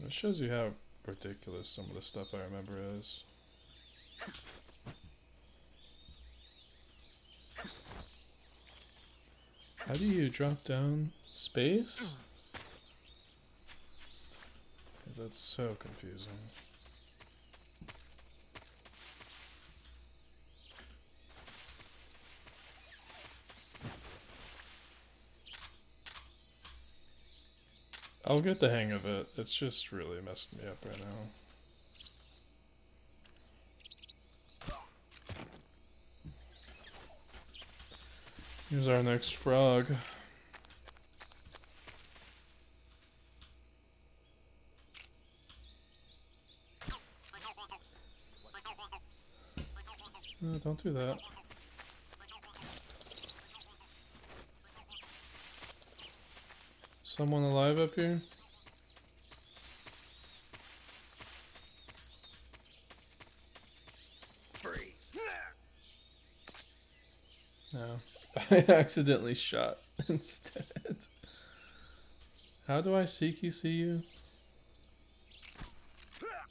It shows you how ridiculous some of the stuff I remember is. How do you drop down space? That's so confusing. I'll get the hang of it. It's just really messing me up right now. Here's our next frog. No, don't do that. Someone alive up here? Freeze. No. I accidentally shot instead. How do I CQC you?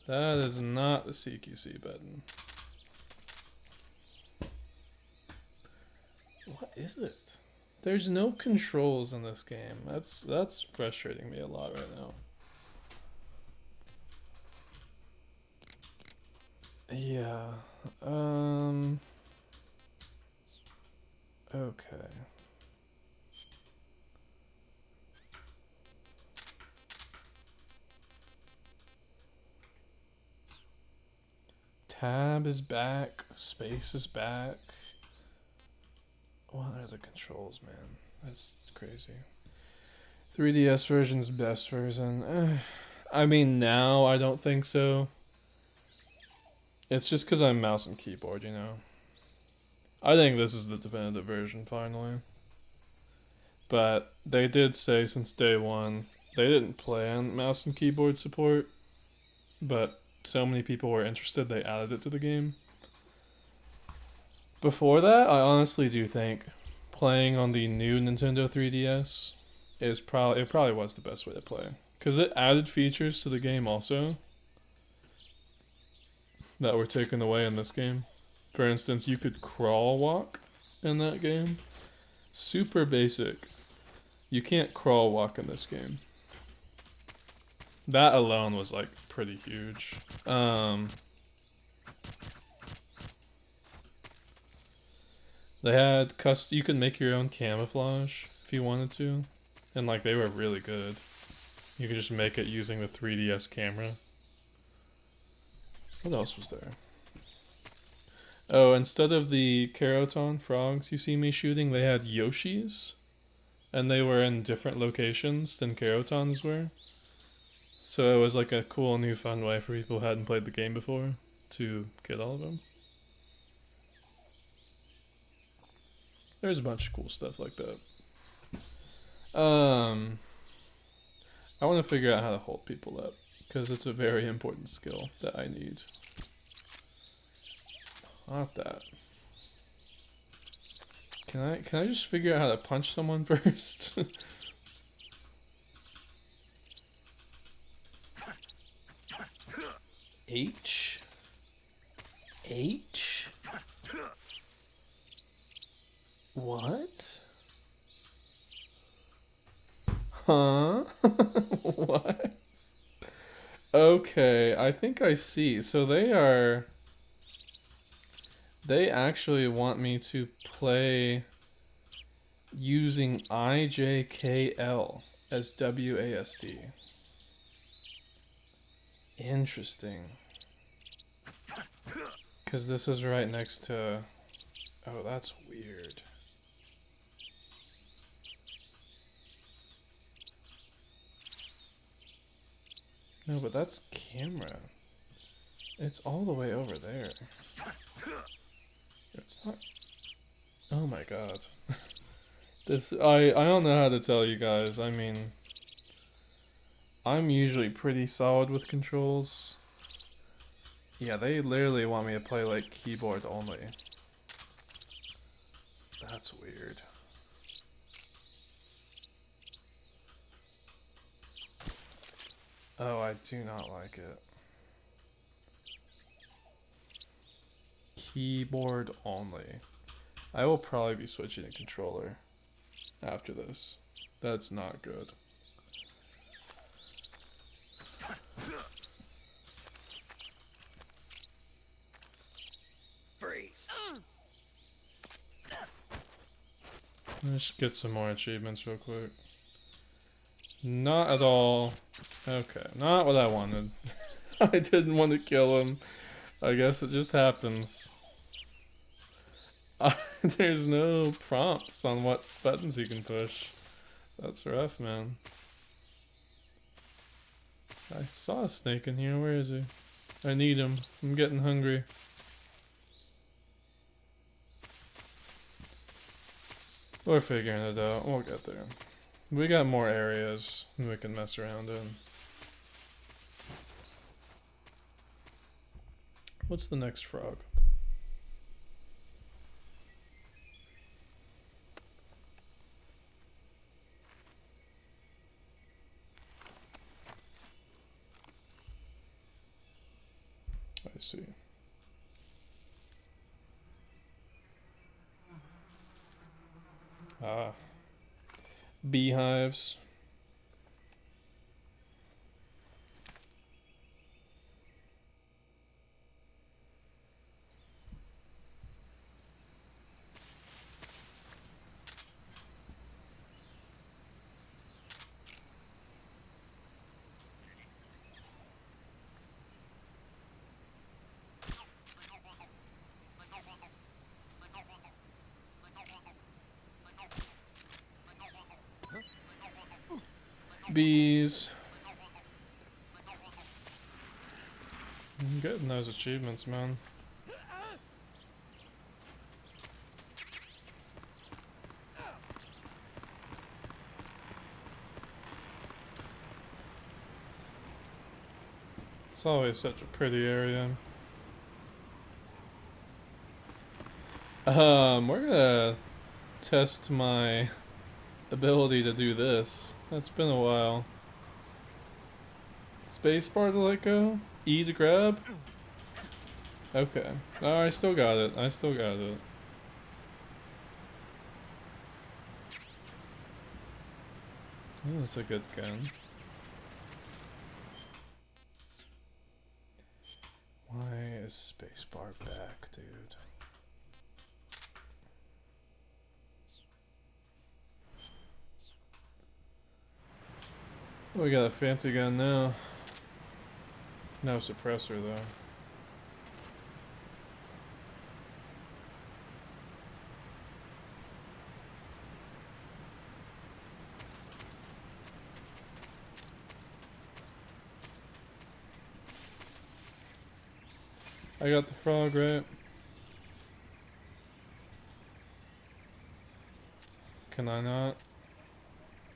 That is not the CQC button. What is it? There's no controls in this game. That's frustrating me a lot right now. Yeah. Okay. Tab is back. Space is back. What are the controls, man? That's crazy. 3DS version's best version. I mean, now I don't think so. It's just because I'm mouse and keyboard, you know. I think this is the definitive version, finally. But they did say since day one, they didn't plan mouse and keyboard support. But so many people were interested, they added it to the game. Before that, I honestly do think playing on the new Nintendo 3DS is probably was the best way to play, because it added features to the game also that were taken away in this game. For instance, you could crawl walk in that game. Super basic. You can't crawl walk in this game. That alone was like pretty huge. They had you could make your own camouflage if you wanted to, and like they were really good. You could just make it using the 3DS camera. What else was there? Oh, instead of the Keraton frogs you see me shooting, they had Yoshis, and they were in different locations than Kerotons were. So it was like a cool new fun way for people who hadn't played the game before to get all of them. There's a bunch of cool stuff like that. I want to figure out how to hold people up, because it's a very important skill that I need. Not that. Can I just figure out how to punch someone first? H? H? What? Huh? What? Okay, I think I see. So they actually want me to play using IJKL as WASD. Interesting. Because this is right next to... Oh, that's weird. No, but that's camera. It's all the way over there. It's not... Oh my god. I don't know how to tell you guys. I mean... I'm usually pretty solid with controls. Yeah, they literally want me to play like keyboard only. That's weird. Oh, I do not like it. Keyboard only. I will probably be switching to controller after this. That's not good. Freeze. Let's get some more achievements real quick. Not at all. Okay, not what I wanted. I didn't want to kill him. I guess it just happens. There's no prompts on what buttons you can push. That's rough, man. I saw a snake in here. Where is he? I need him. I'm getting hungry. We're figuring it out. We'll get there. We got more areas we can mess around in. What's the next frog? I see. Ah. Beehives. Bees. I'm getting those achievements, man. It's always such a pretty area. We're gonna test my ability to do this. That's been a while. Spacebar to let go. E to grab. Okay. Oh, I still got it. I still got it. Oh, that's a good gun. Why is spacebar back, dude? We got a fancy gun now. No suppressor though. I got the frog right. Can I not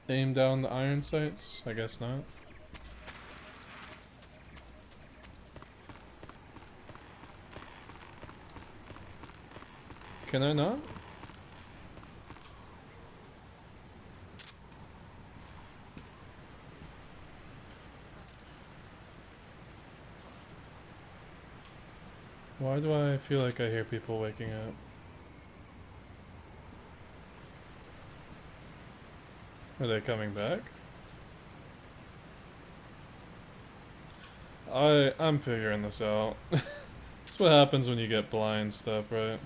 aim down the iron sights? I guess not. Can I not? Why do I feel like I hear people waking up? Are they coming back? I'm figuring this out. That's what happens when you get blind stuff, right?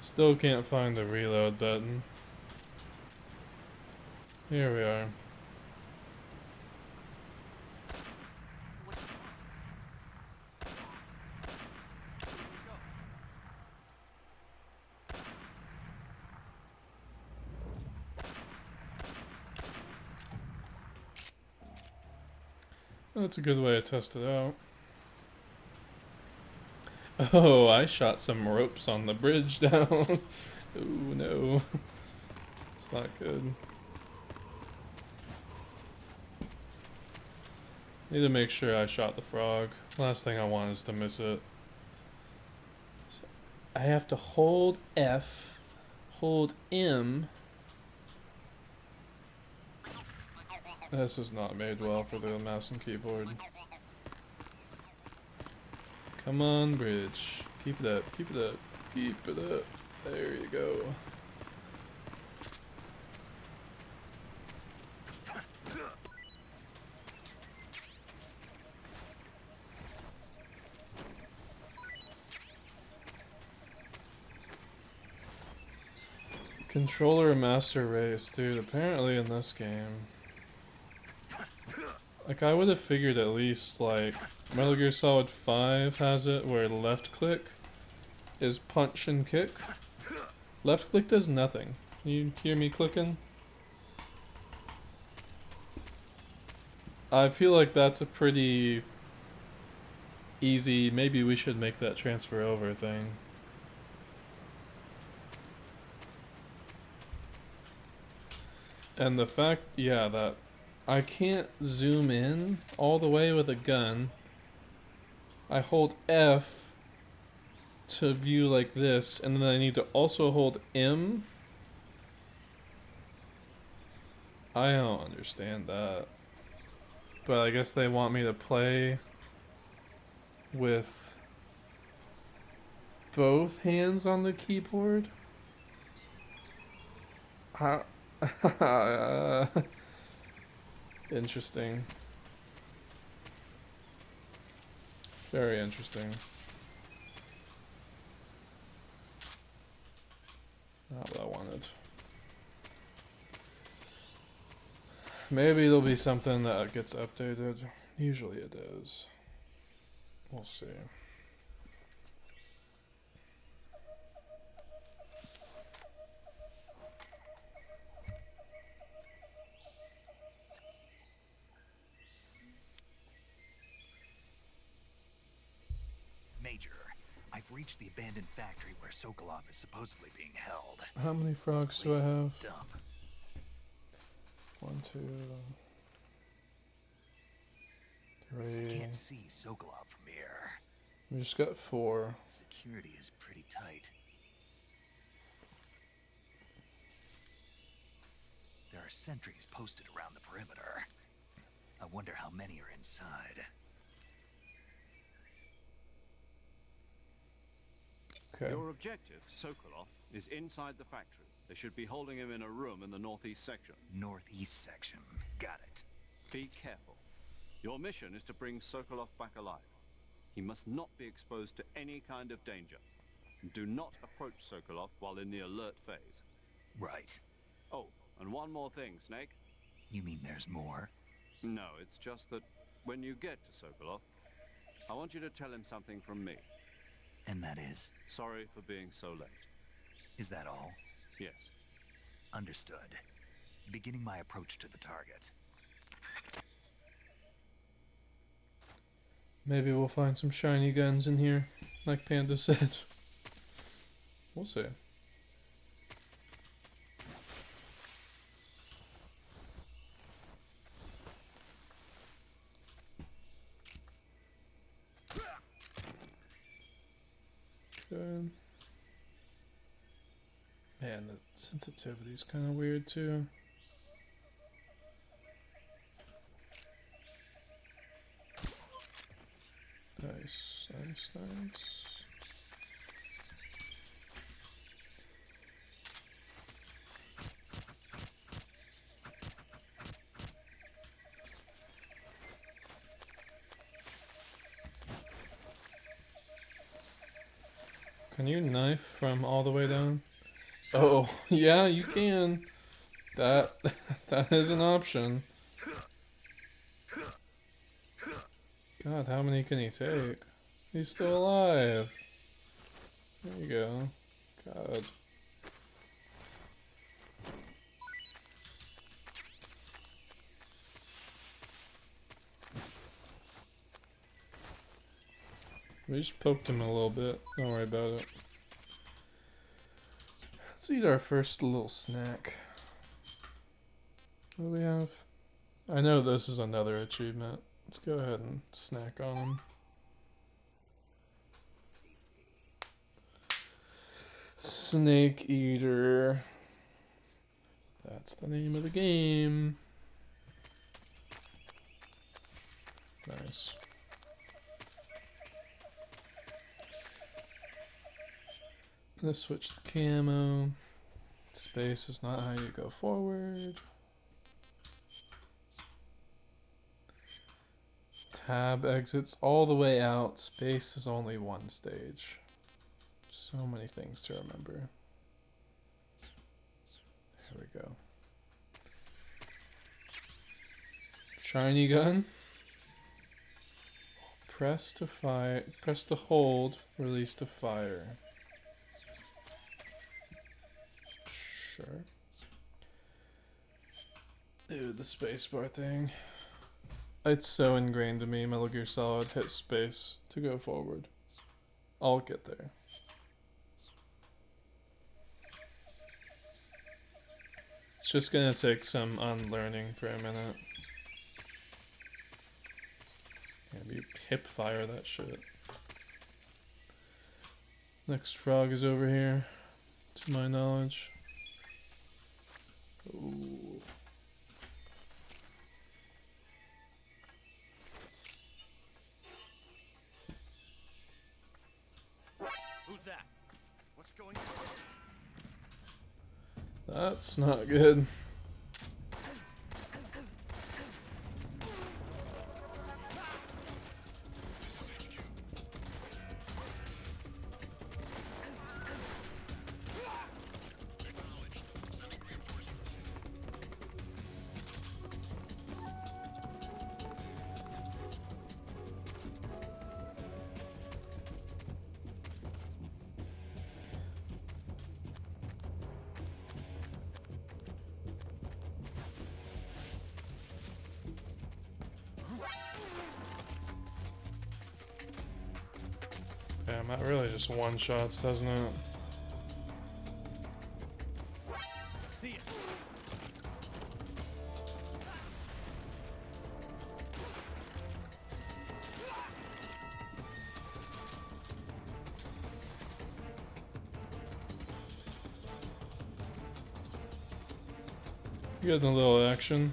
Still can't find the reload button. Here we are. That's a good way to test it out. Oh, I shot some ropes on the bridge down. Oh no. It's not good. Need to make sure I shot the frog. Last thing I want is to miss it. So I have to hold F, hold M. This is not made well for the mouse and keyboard. Come on, bridge. Keep it up, keep it up, keep it up. There you go. Controller master race, dude. Apparently in this game, like I would have figured at least like Metal Gear Solid 5 has it where left click is punch and kick. Left click does nothing. You hear me clicking? I feel like that's a pretty easy, maybe we should make that transfer over thing. And the fact, yeah, that I can't zoom in all the way with a gun. I hold F to view like this, and then I need to also hold M. I don't understand that. But I guess they want me to play with both hands on the keyboard. How? Interesting. Very interesting. Not what I wanted. Maybe there'll be something that gets updated. Usually it does. We'll see. Major, I've reached the abandoned factory where Sokolov is supposedly being held. How many frogs do I This place is have? a dump. 1, 2, I 3. can't see Sokolov from here. We just got 4. Security is pretty tight. There are sentries posted around the perimeter. I wonder how many are inside. Okay. Your objective, Sokolov, is inside the factory. They should be holding him in a room in the northeast section. Northeast section. Got it. Be careful. Your mission is to bring Sokolov back alive. He must not be exposed to any kind of danger. Do not approach Sokolov while in the alert phase. Right. Oh, and one more thing, Snake. You mean there's more? No, it's just that when you get to Sokolov, I want you to tell him something from me. And that is? Sorry for being so late. Is that all? Yes. Understood. Beginning my approach to the target. Maybe we'll find some shiny guns in here, like Panda said. We'll see. Good. Man, the sensitivity's kind of weird too. Nice, nice, nice. Can you knife from all the way down? Oh, yeah, you can. That is an option. God, how many can he take? He's still alive. There you go. God. We just poked him a little bit. Don't worry about it. Let's eat our first little snack. What do we have? I know this is another achievement. Let's go ahead and snack on them. Snake Eater. That's the name of the game. Nice. Let's switch to camo. Space is not how you go forward. Tab exits all the way out. Space is only one stage. So many things to remember. There we go. Shiny gun. Press to fire. Press to hold. Release to fire. Sure. Ew, the spacebar thing. It's so ingrained to me, Metal Gear Solid, hit space to go forward. I'll get there. It's just gonna take some unlearning for a minute. Maybe hip fire that shit. Next frog is over here, to my knowledge. Ooh. Who's that? What's going on? That's not good. Damn, that really just one-shots, doesn't it? See ya. Getting a little action.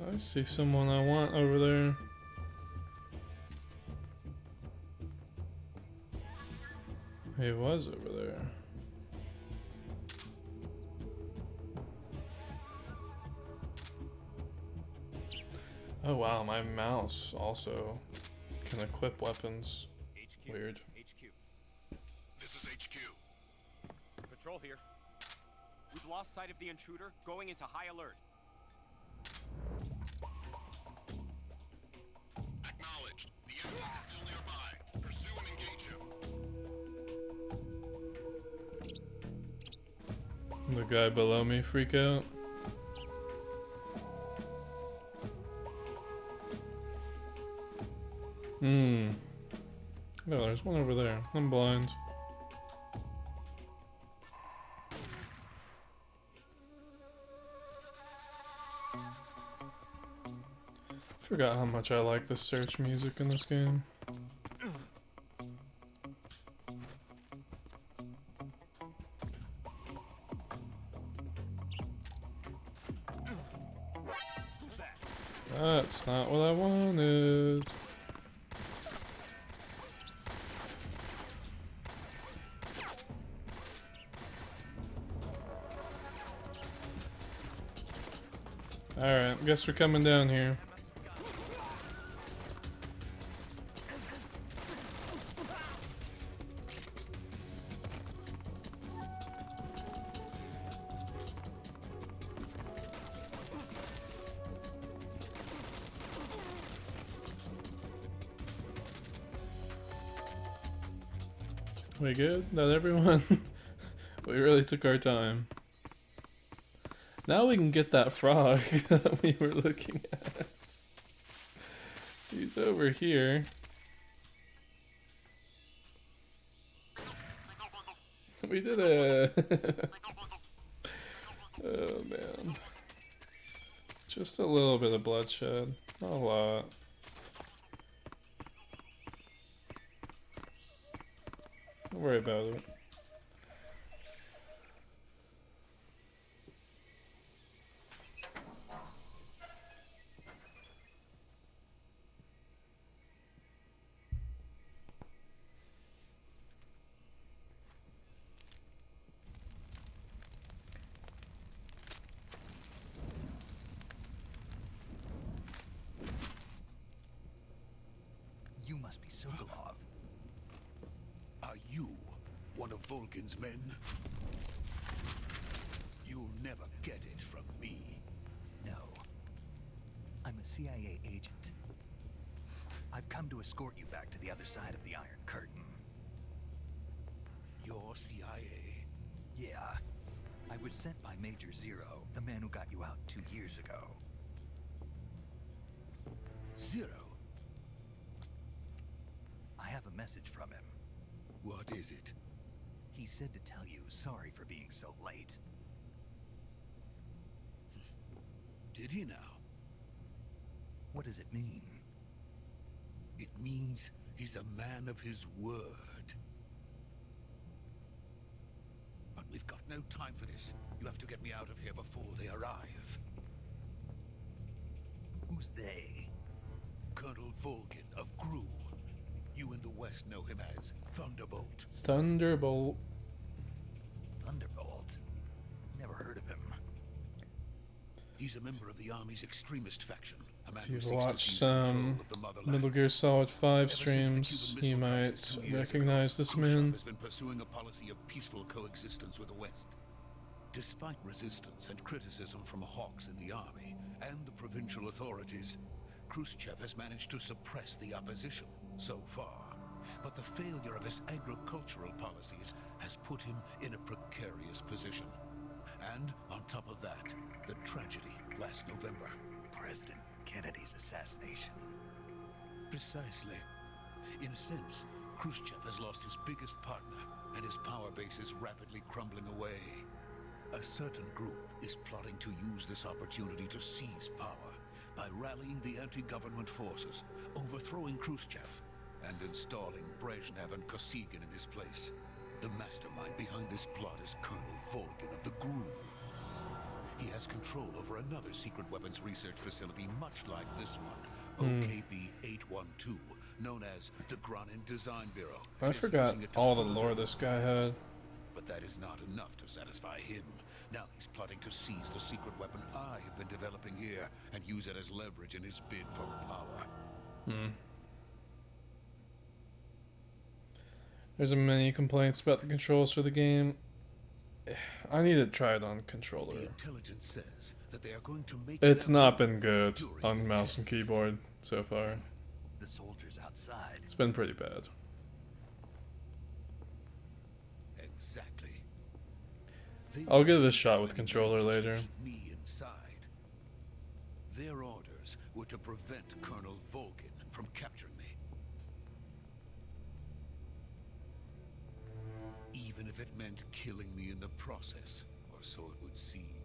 I see someone I want over there. He was over there. Oh wow, my mouse also can equip weapons. HQ. Weird. HQ. This is HQ. Patrol here. We've lost sight of the intruder, going into high alert. Acknowledged. The enemy is still nearby. Pursue and engage him. The guy below me freak out. Oh, there's one over there. I'm blind. Forgot how much I like the search music in this game. That's not what I wanted. Alright, guess we're coming down here. We good? Not everyone? We really took our time. Now we can get that frog that we were looking at. He's over here. We did it! Oh man. Just a little bit of bloodshed. Not a lot. Don't worry about it. You must be Sokolov. Are you one of Vulcan's men? You'll never get it from me. No. I'm a CIA agent. I've come to escort you back to the other side of the Iron Curtain. You're CIA? Yeah. I was sent by Major Zero, the man who got you out 2 years ago. Zero? I have a message from him. What is it? He said to tell you sorry for being so late. Did he now? What does it mean? It means he's a man of his word. But we've got no time for this. You have to get me out of here before they arrive. Who's they? Colonel Vulcan of Gru. You in the West know him as Thunderbolt. Thunderbolt. Thunderbolt? Never heard of him. He's a member of the Army's extremist faction. A man If who you've seeks to watched seize control some of the motherland. Metal Gear Solid 5 Ever since the streams, Cuban you Missile might Crisis 2 years recognize ago, this Khrushchev man. has been pursuing a policy of peaceful coexistence with the West. Despite resistance and criticism from hawks in the army and the provincial authorities, Khrushchev has managed to suppress the opposition so far. But the failure of his agricultural policies has put him in a precarious position. And on top of that, the tragedy last November. President Kennedy's assassination. Precisely. In a sense, Khrushchev has lost his biggest partner, and his power base is rapidly crumbling away. A certain group is plotting to use this opportunity to seize power. by rallying the anti-government forces, overthrowing Khrushchev, and installing Brezhnev and Kosygin in his place. The mastermind behind this plot is Colonel Volgin of the GRU. He has control over another secret weapons research facility much like this one, OKB-812, known as the Granin Design Bureau. I forgot all the lore this guy had. But that is not enough to satisfy him. Now he's plotting to seize the secret weapon I have been developing here and use it as leverage in his bid for power. There's many complaints about the controls for the game. I need to try it on controller. The intelligence says that they are going to make It's not been good on mouse and keyboard so far. The soldiers outside. It's been pretty bad. Exactly. I'll give it a shot with controller later. Me inside. Their orders were to prevent Colonel Volgin from capturing me. Even if it meant killing me in the process, or so it would seem.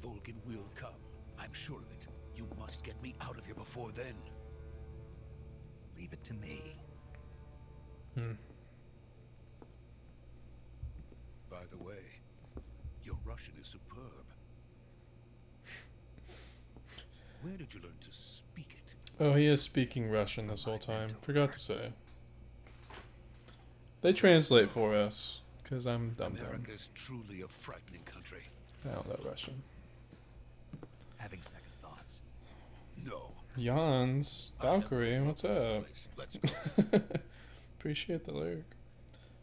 Volgin will come. I'm sure of it. You must get me out of here before then. Leave it to me. By the way, your Russian is superb. Where did you learn to speak it? Oh, he is speaking Russian this whole time. Forgot to say. They translate for us, because I'm dumb. America is truly a frightening country. I don't know Russian. Having second thoughts. No. Jans, Valkyrie, what's up? Let's go. Appreciate the lyric.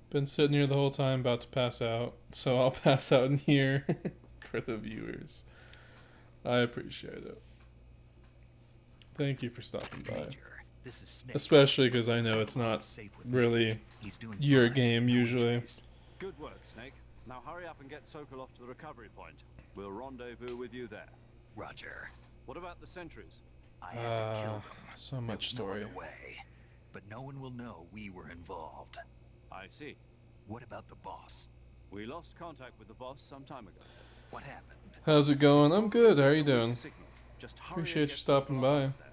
Been sitting here the whole time about to pass out, so I'll pass out in here for the viewers. I appreciate it. Thank you for stopping by. This is Snake. Especially because I know it's not really your game usually. Good work, Snake. Now hurry up and get Sokolov to the recovery point. We'll rendezvous with you there. Roger. What about the sentries? I had to kill them. So much story. No other way. But no one will know we were involved. I see. What about the boss? We lost contact with the boss some time ago. What happened? How's it going? I'm good. How are you doing? Just hurry and Appreciate get you stopping Sokolov by. out there.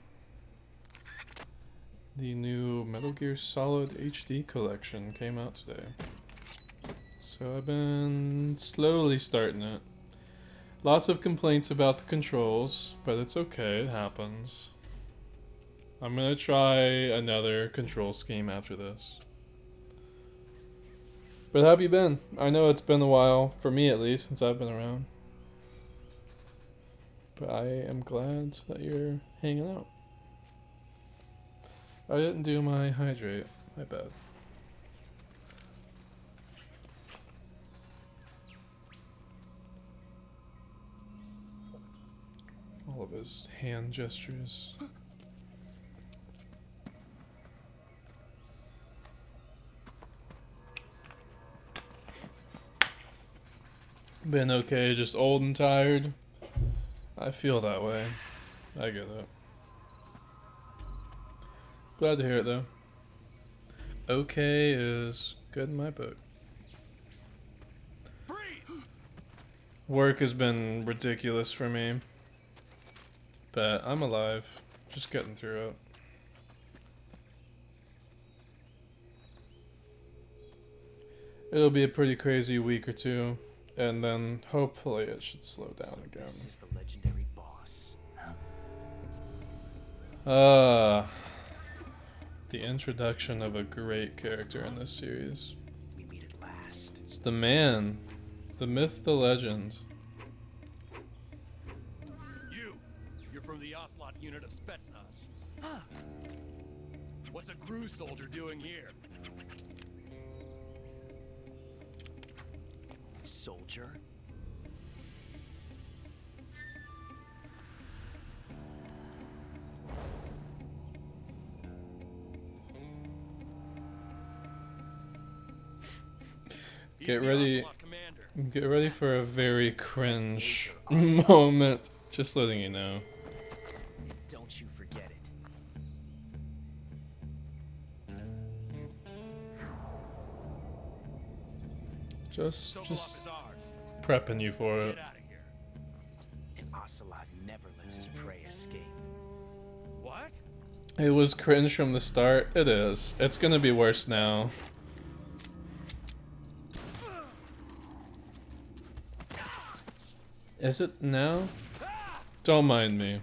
The new Metal Gear Solid HD collection came out today. So I've been slowly starting it. Lots of complaints about the controls, but it's okay, it happens. I'm gonna try another control scheme after this. But how have you been? I know it's been a while, for me at least, since I've been around. But I am glad that you're hanging out. I didn't do my hydrate, my bad. All of his hand gestures. Been okay, just old and tired. I feel that way. I get it. Glad to hear it though. Okay is good in my book. Freeze! Work has been ridiculous for me. But I'm alive. Just getting through it. It'll be a pretty crazy week or two. And then hopefully it should slow down again. This is the legendary boss. The introduction of a great character in this series. We meet at last. It's the man, the myth, the legend. You're from the Ocelot unit of Spetsnaz. Huh. What's a GRU soldier doing here? Soldier? Get ready for a very cringe moment. Just letting you know. Don't you forget it. Just Sokolov is ours. prepping you for it. Get out of here. An ocelot never lets his prey escape. What? It was cringe from the start. It is. It's gonna be worse now. Is it now? Don't mind me.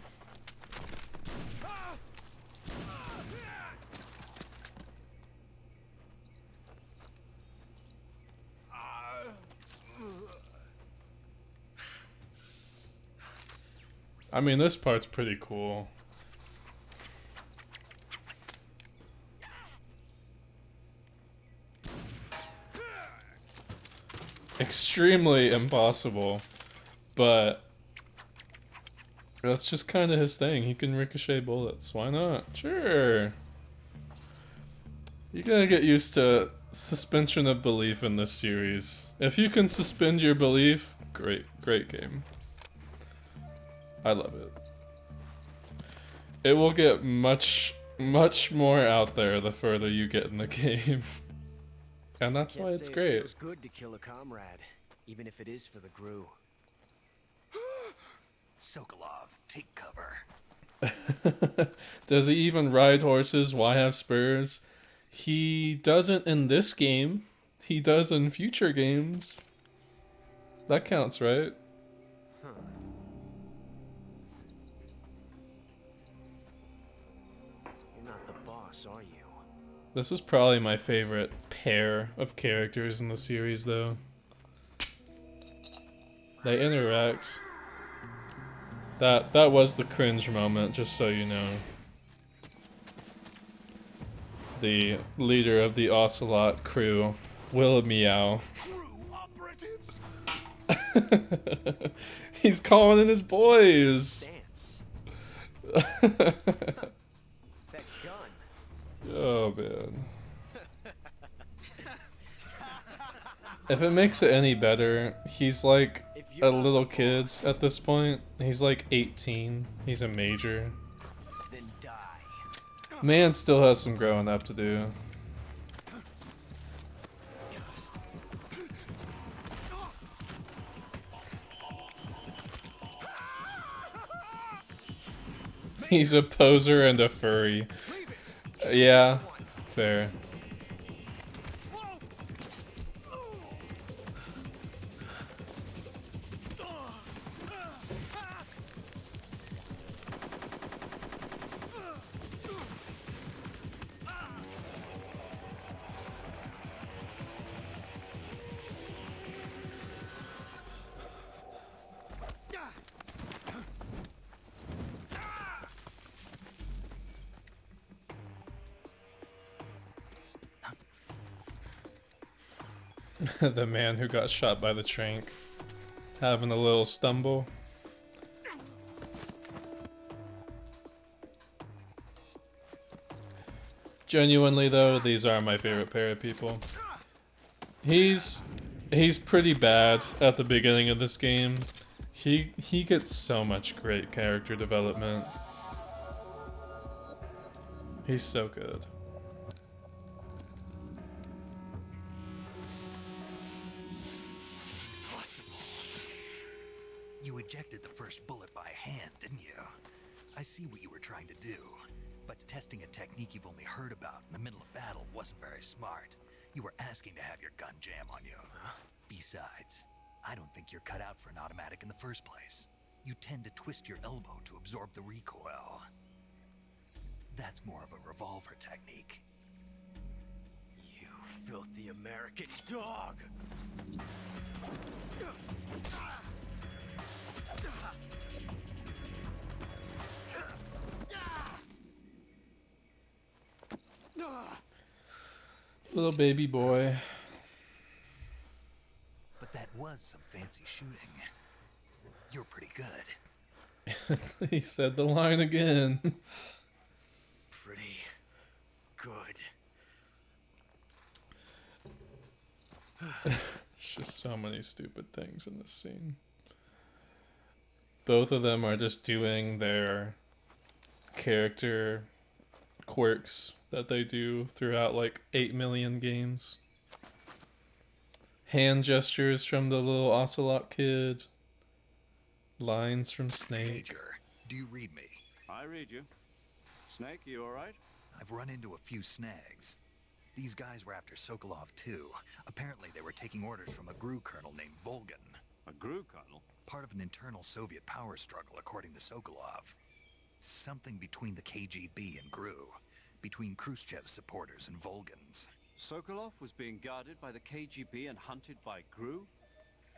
I mean, this part's pretty cool. Extremely impossible, but that's just kind of his thing. He can ricochet bullets. Why not? Sure. You gotta get used to suspension of belief in this series. If you can suspend your belief, great game. I love it. It will get much more out there the further you get in the game. And that's why it's great. It feels good to kill a comrade, even if it is for the Gru. Sokolov, take cover. Does he even ride horses? Why have spurs? He doesn't in this game. He does in future games. That counts, right? Huh. You're not the boss, are you? This is probably my favorite pair of characters in the series, though. They interact. That was the cringe moment, just so you know. The leader of the Ocelot crew, Will Meow. He's calling in his boys. Dance. That gun. Oh man. If it makes it any better, he's like a little kid at this point. He's like 18. He's a major. Then die. Man still has some growing up to do. He's a poser and a furry. Yeah, fair. The man who got shot by the trank, having a little stumble. Genuinely though, these are my favorite pair of people. He's pretty bad at the beginning of this game. He gets so much great character development. He's so good. You ejected the first bullet by hand, didn't you? I see what you were trying to do, but testing a technique you've only heard about in the middle of battle wasn't very smart. You were asking to have your gun jam on you. Besides, I don't think you're cut out for an automatic in the first place. You tend to twist your elbow to absorb the recoil. That's more of a revolver technique. You filthy American dog! Little baby boy. But that was some fancy shooting. You're pretty good. He said the line again. Pretty good. There's just so many stupid things in this scene. Both of them are just doing their character quirks that they do throughout like 8 million games. Hand gestures from the little ocelot kid. Lines from Snake. Major, do you read me? I read you. Snake, you alright? I've run into a few snags. These guys were after Sokolov too. Apparently they were taking orders from a GRU colonel named Volgan. A GRU colonel? Part of an internal Soviet power struggle, according to Sokolov. Something between the KGB and GRU. Between Khrushchev's supporters and Volgan's. Sokolov was being guarded by the KGB and hunted by GRU?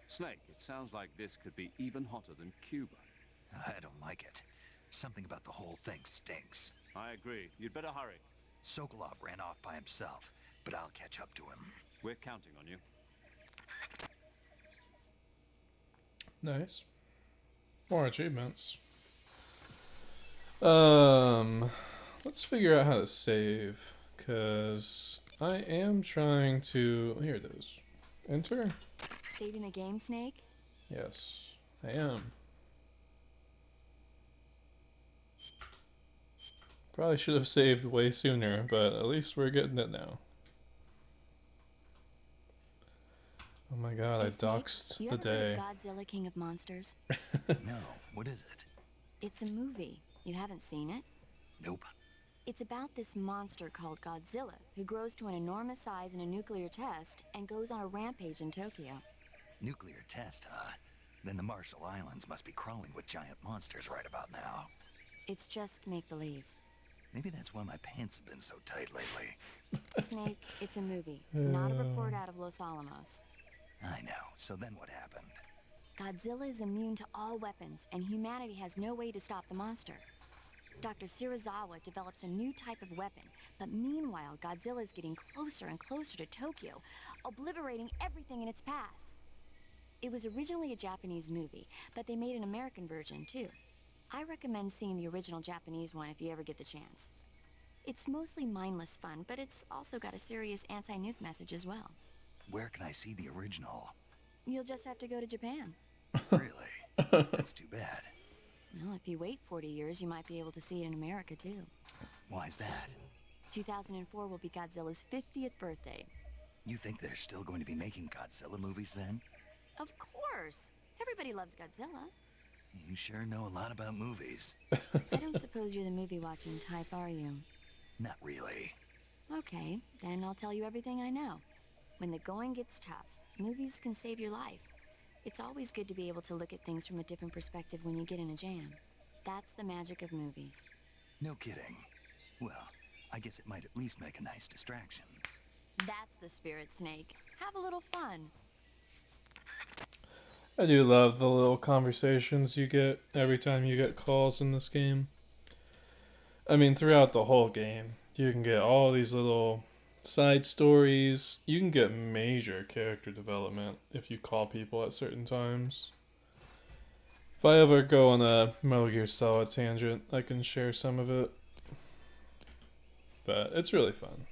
Snake, it sounds like this could be even hotter than Cuba. I don't like it. Something about the whole thing stinks. I agree. You'd better hurry. Sokolov ran off by himself, but I'll catch up to him. We're counting on you. Nice. More achievements. Let's figure out how to save, cause I am trying to. Here it is. Enter. Saving the game, Snake? Yes, I am. Probably should have saved way sooner, but at least we're getting it now. Oh my god, I doxed the day. You ever heard of Godzilla King of Monsters? No, what is it? It's a movie. You haven't seen it? Nope. It's about this monster called Godzilla, who grows to an enormous size in a nuclear test and goes on a rampage in Tokyo. Nuclear test, huh? Then the Marshall Islands must be crawling with giant monsters right about now. It's just make-believe. Maybe that's why my pants have been so tight lately. Snake, it's a movie, not a report out of Los Alamos. I know. So then what happened? Godzilla is immune to all weapons, and humanity has no way to stop the monster. Dr. Shirazawa develops a new type of weapon, but meanwhile, Godzilla is getting closer and closer to Tokyo, obliterating everything in its path. It was originally a Japanese movie, but they made an American version too. I recommend seeing the original Japanese one if you ever get the chance. It's mostly mindless fun, but it's also got a serious anti-nuke message as well. Where can I see the original? You'll just have to go to Japan. Really? That's too bad. Well, if you wait 40 years, you might be able to see it in America too. Why's that? 2004 will be Godzilla's 50th birthday. You think they're still going to be making Godzilla movies then? Of course! Everybody loves Godzilla. You sure know a lot about movies. I don't suppose you're the movie-watching type, are you? Not really. Okay, then I'll tell you everything I know. When the going gets tough, movies can save your life. It's always good to be able to look at things from a different perspective when you get in a jam. That's the magic of movies. No kidding. Well, I guess it might at least make a nice distraction. That's the spirit, Snake. Have a little fun. I do love the little conversations you get every time you get calls in this game. I mean, throughout the whole game, you can get all these little side stories. You can get major character development if you call people at certain times. If I ever go on a Metal Gear Solid tangent, I can share some of it. But it's really fun.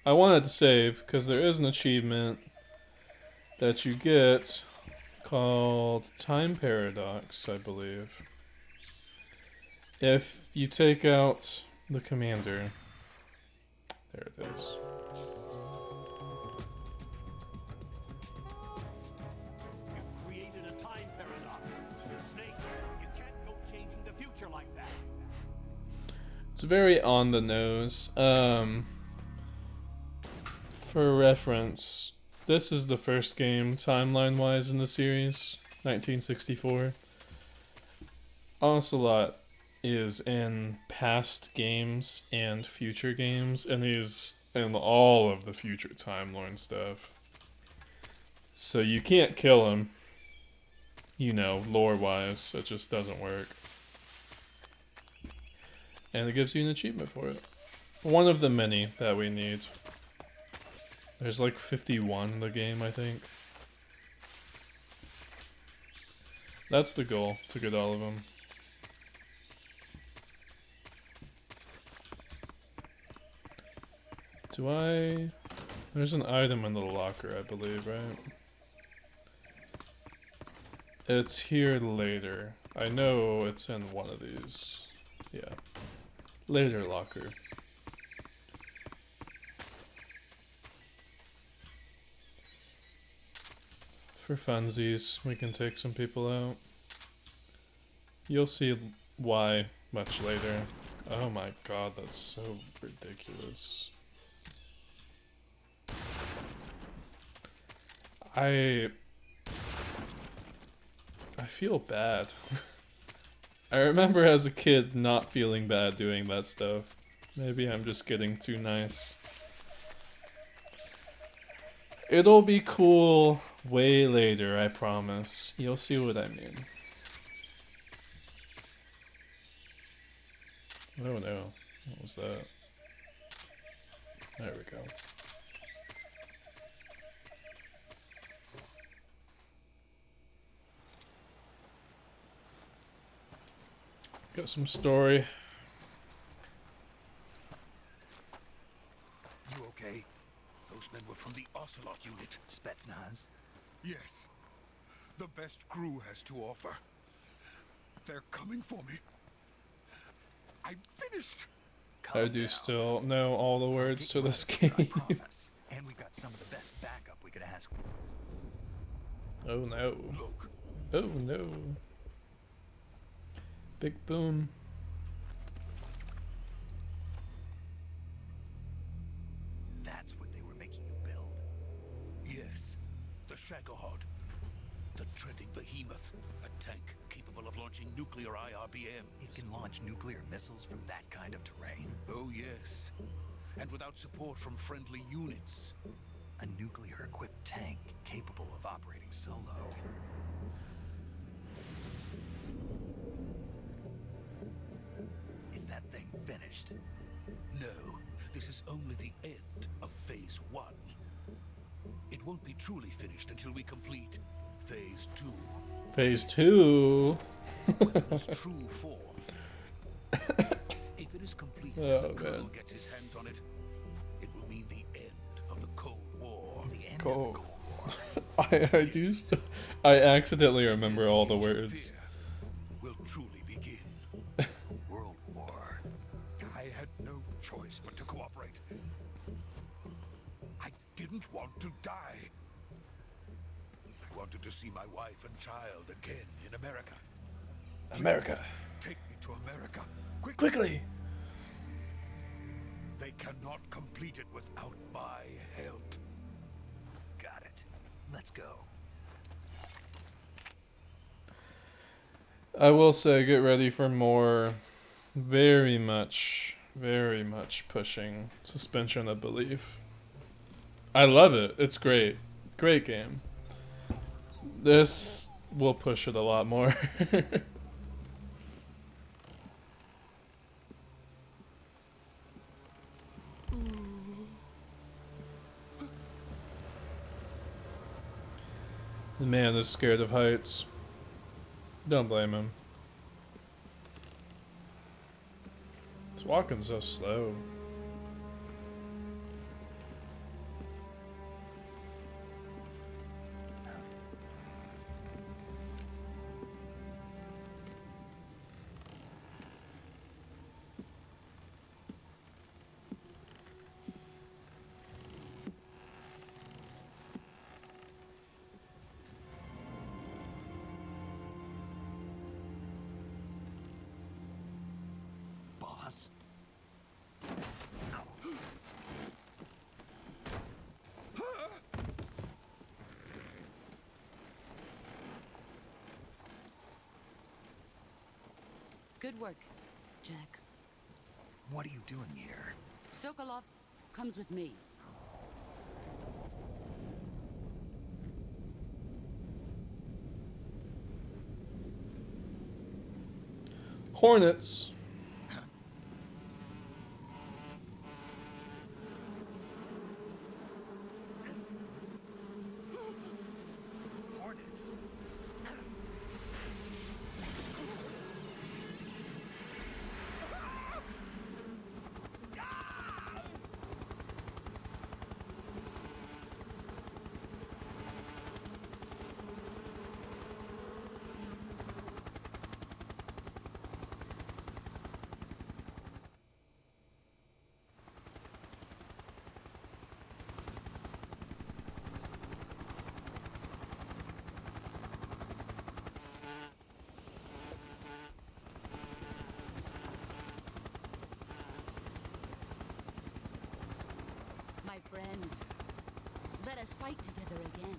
I wanted to save because there is an achievement that you get called Time Paradox, I believe. If you take out the commander, there it is. You created a time paradox. Snake, you can't go changing the future like that. It's very on the nose. For reference, this is the first game, timeline-wise, in the series, 1964. Ocelot is in past games and future games, and he's in all of the future timeline stuff. So you can't kill him, you know, lore-wise. It just doesn't work. And it gives you an achievement for it. One of the many that we need. There's like 51 in the game, I think. That's the goal, to get all of them. Do I... There's an item in the locker, I believe, right? It's here later. I know it's in one of these. Yeah. Later locker. For funsies, we can take some people out. You'll see why much later. Oh my god, that's so ridiculous. I feel bad. I remember as a kid not feeling bad doing that stuff. Maybe I'm just getting too nice. It'll be cool way later, I promise. You'll see what I mean. Oh no, what was that? There we go. Got some story. You okay? Those men were from the Ocelot unit. Spetsnaz? Yes. The best crew has to offer. They're coming for me. I'm finished. I do still know all the words to this game. I promise. And we've got some of the best backup we could ask. Oh no. Look. Oh no. Big boom. That's what they were making you build. Yes. The Shagohod. The treading behemoth. A tank capable of launching nuclear IRBM. It can launch nuclear missiles from that kind of terrain. Oh yes. And without support from friendly units. A nuclear-equipped tank capable of operating solo. Is that thing finished? No, this is only the end of Phase 1. It won't be truly finished until we complete Phase 2. Phase 2? Weapon's true form. If it is completed and the Colonel gets his hands on it, it will mean the end of the Cold War. The end of the Cold War. I accidentally remember all the words. Will truly begin. A world war. I had no choice but to cooperate. I didn't want to die. I wanted to see my wife and child again in America. America. Please, take me to America. Quickly! They cannot complete it without my help. Got it. Let's go. I will say, get ready for more very much pushing suspension of belief. I love it. It's great. Great game. This will push it a lot more. The man is scared of heights. Don't blame him. It's walking so slow. Boss? Good work, Jack. What are you doing here? Sokolov comes with me. Hornets. Hornets? fight together again.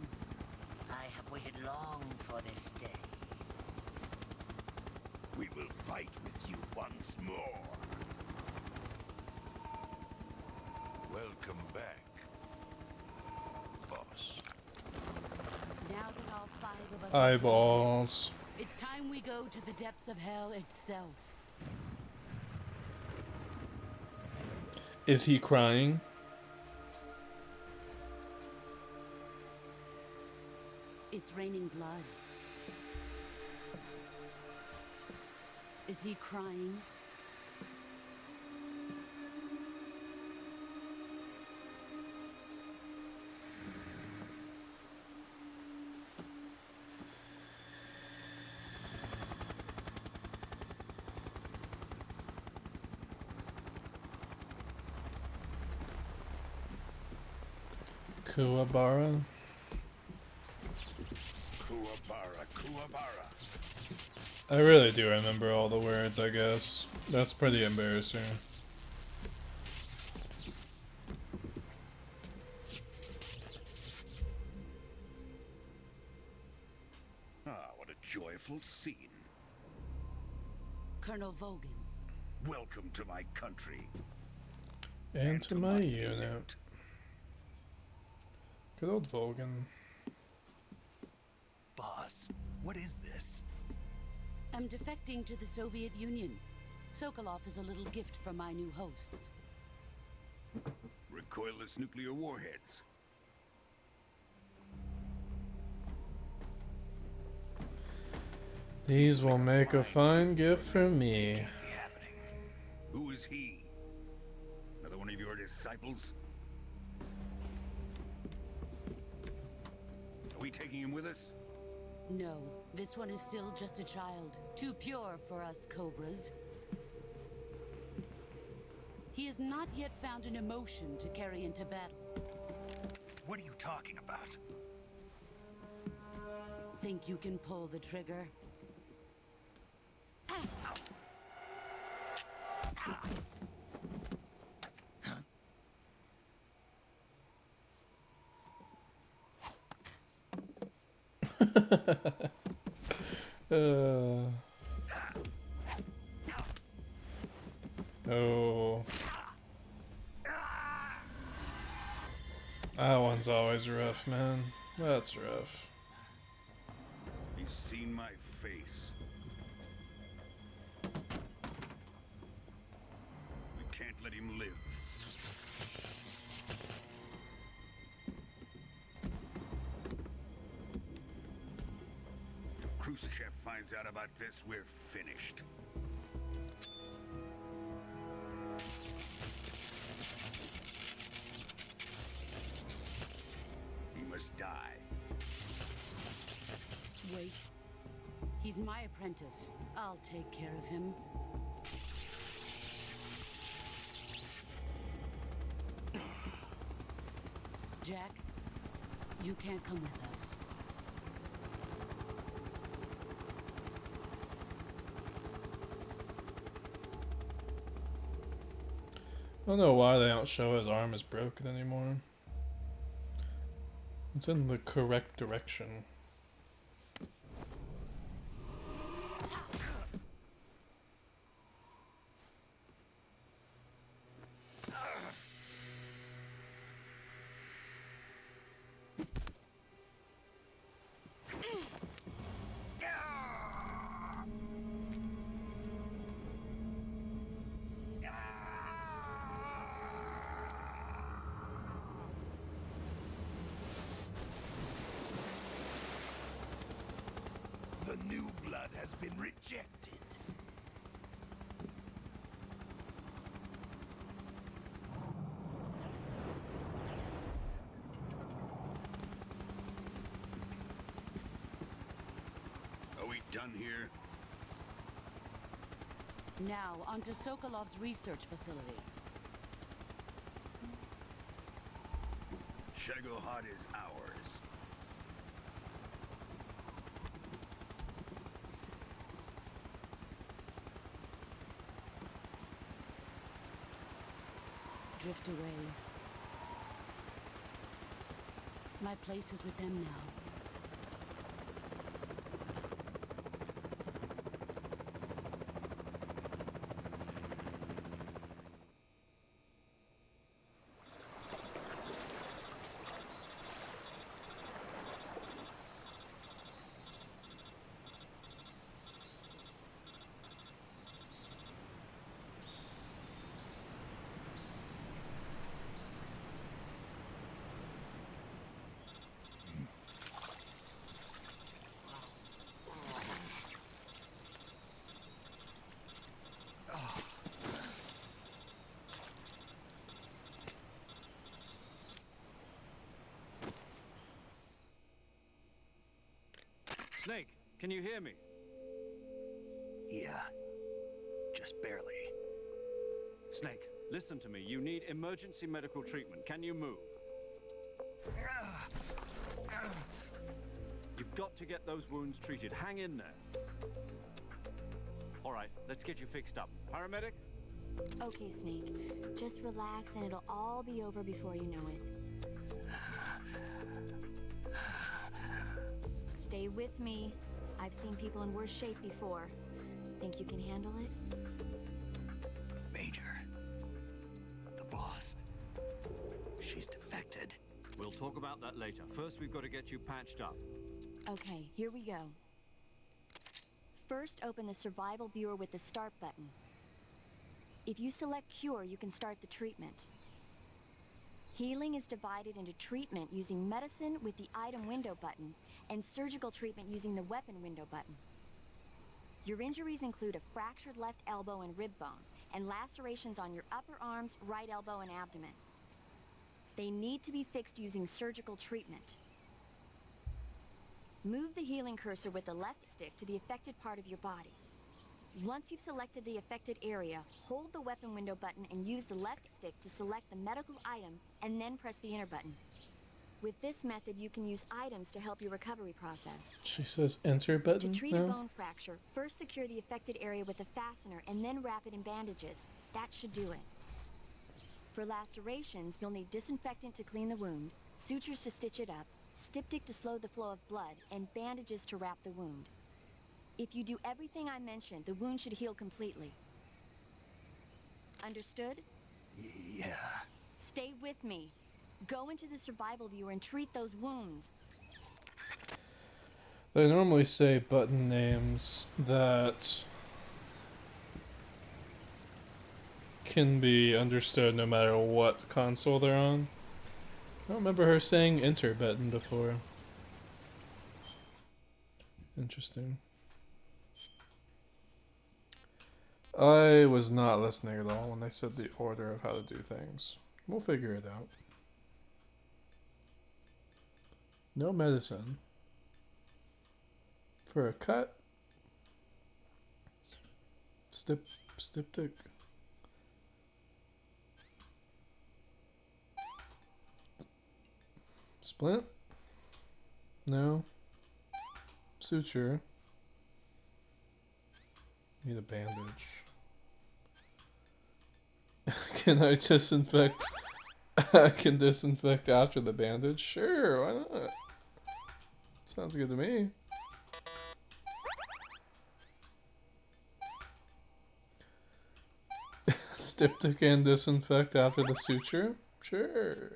I have waited long for this day. We will fight with you once more. Welcome back, boss. Now that all 5 of us are Eyeballs. together, it's time we go to the depths of hell itself. Is he crying? It's raining blood. Is he crying? Kuwabara? Kuwabara. I really do remember all the words, I guess. That's pretty embarrassing. Ah, what a joyful scene. Colonel Vogan. Welcome to my country. And to my unit. Good old Vogan. Boss, what is this? I'm defecting to the Soviet Union. Sokolov is a little gift from my new hosts. Recoilless nuclear warheads. These will make a fine gift for me. Who is he? Another one of your disciples? Are we taking him with us? No, this one is still just a child. Too pure for us Cobras. He has not yet found an emotion to carry into battle. What are you talking about? Think you can pull the trigger? Oh. That one's always rough, man. That's rough. He's seen my face. We can't let him live. If Khrushchev finds out about this, we're finished. He must die. Wait. He's my apprentice. I'll take care of him. Jack, you can't come with us. I don't know why they don't show his arm is broken anymore. It's in the correct direction. The new blood has been rejected. Are we done here? Now, onto Sokolov's research facility. Shagohod is ours. Drift away. My place is with them now. Snake, can you hear me? Yeah. Just barely. Snake, listen to me. You need emergency medical treatment. Can you move? You've got to get those wounds treated. Hang in there. All right, let's get you fixed up. Paramedic? Okay, Snake. Just relax and it'll all be over before you know it. Stay with me. I've seen people in worse shape before. Think you can handle it? Major. The boss. She's defected. We'll talk about that later. First, we've got to get you patched up. Okay, here we go. First, open the survival viewer with the start button. If you select cure, you can start the treatment. Healing is divided into treatment using medicine with the item window button and surgical treatment using the weapon window button. Your injuries include a fractured left elbow and rib bone, and lacerations on your upper arms, right elbow, and abdomen. They need to be fixed using surgical treatment. Move the healing cursor with the left stick to the affected part of your body. Once you've selected the affected area, hold the weapon window button and use the left stick to select the medical item, and then press the enter button. With this method, you can use items to help your recovery process. She says enter button. To treat a bone fracture, first secure the affected area with a fastener and then wrap it in bandages. That should do it. For lacerations, you'll need disinfectant to clean the wound, sutures to stitch it up, styptic to slow the flow of blood, and bandages to wrap the wound. If you do everything I mentioned, the wound should heal completely. Understood? Yeah. Stay with me. Go into the survival viewer and treat those wounds. They normally say button names that can be understood no matter what console they're on. I don't remember her saying enter button before. Interesting. I was not listening at all when they said the order of how to do things. We'll figure it out. No medicine. For a cut? Styptic. Splint? No. Suture. Need a bandage. Can I disinfect? I can disinfect after the bandage? Sure, why not? Sounds good to me. Styptic and disinfect after the suture? Sure.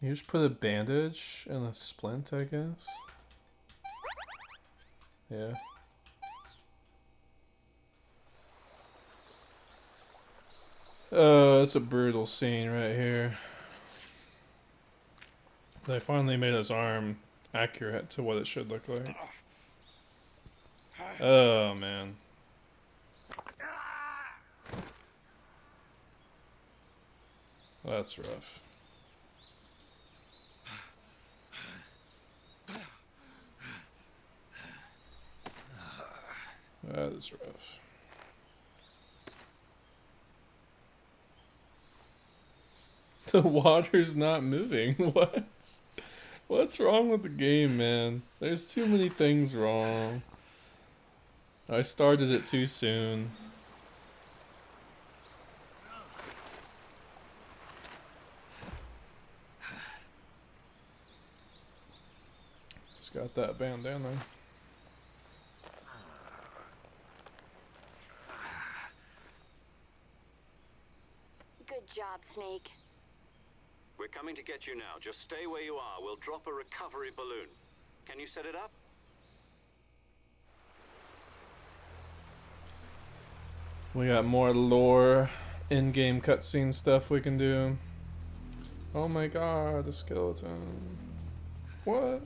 You just put a bandage and a splint, I guess? Yeah. Oh, it's a brutal scene right here. They finally made his arm accurate to what it should look like. Oh, man. That's rough. That is rough. The water's not moving. What? What's wrong with the game, man? There's too many things wrong. I started it too soon. Just got that bandana. Good job, Snake. We're coming to get you now. Just stay where you are. We'll drop a recovery balloon. Can you set it up? We got more lore, in-game cutscene stuff we can do. Oh my god, the skeleton. What?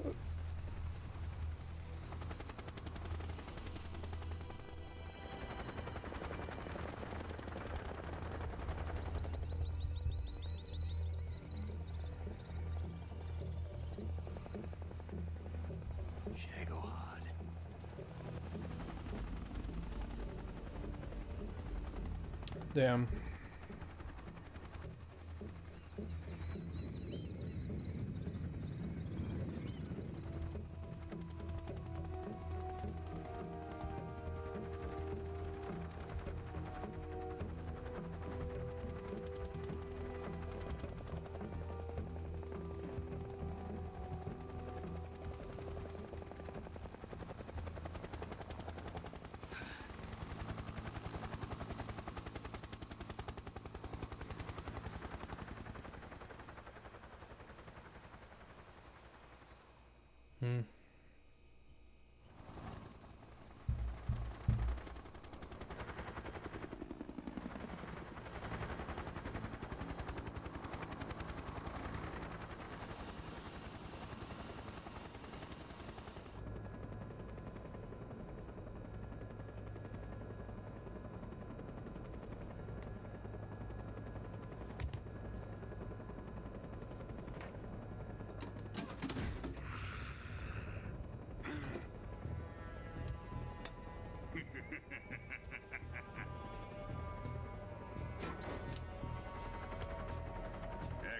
Damn.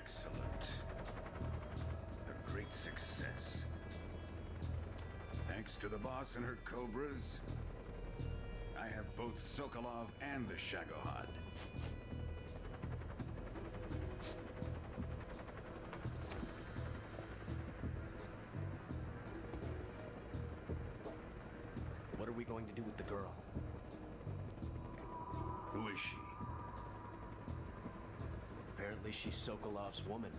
Excellent. A great success. Thanks to the boss and her cobras, I have both Sokolov and the Shagohod. What are we going to do with the girl? Who is she? Apparently she's Sokolov's woman.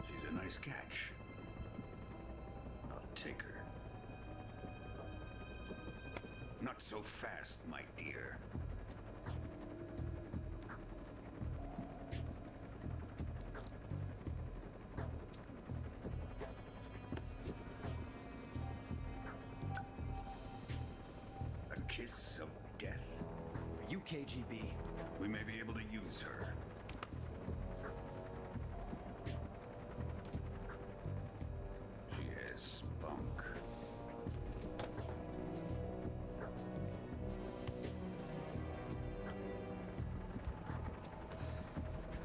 She's a nice catch. I'll take her. Not so fast, my dear. A kiss of death? Are you KGB? We may be able to use her. She has spunk.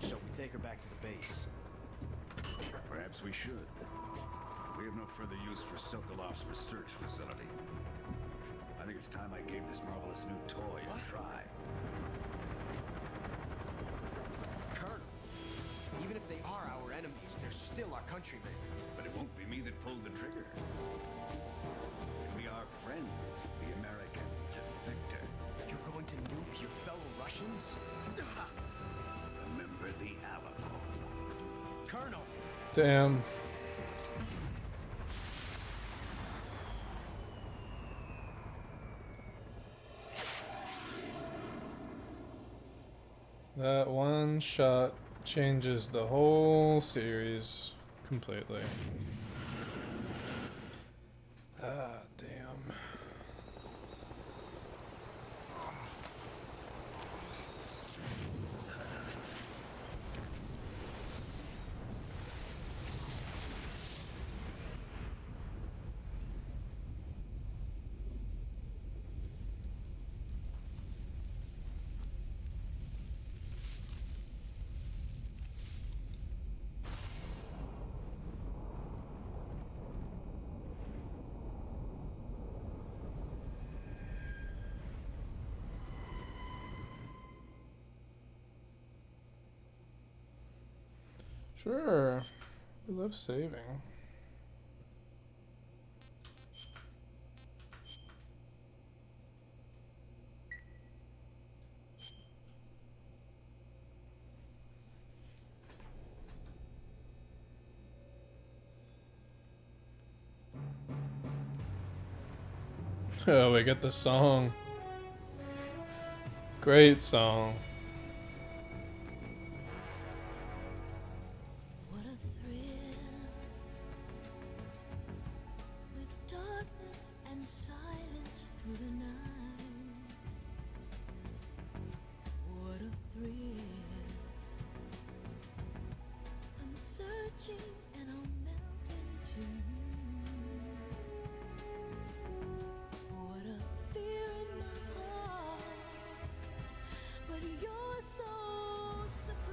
Shall we take her back to the base? Perhaps we should. We have no further use for Sokolov's research facility. I think it's time I gave this marvelous new toy a try. Colonel, even if they are our enemies, they're still our countrymen. But it won't be me that pulled the trigger. It'll be our friend, the American defector. You're going to nuke your fellow Russians? Remember the Alamo. Colonel! Damn. That one shot changes the whole series completely. Ah, damn. Sure. We love saving. Oh, we get the song. Great song. What a thrill, with darkness and silence through the night. What a thrill. I'm searching and I'll melt into you. What a fear in my heart, but you're so supreme.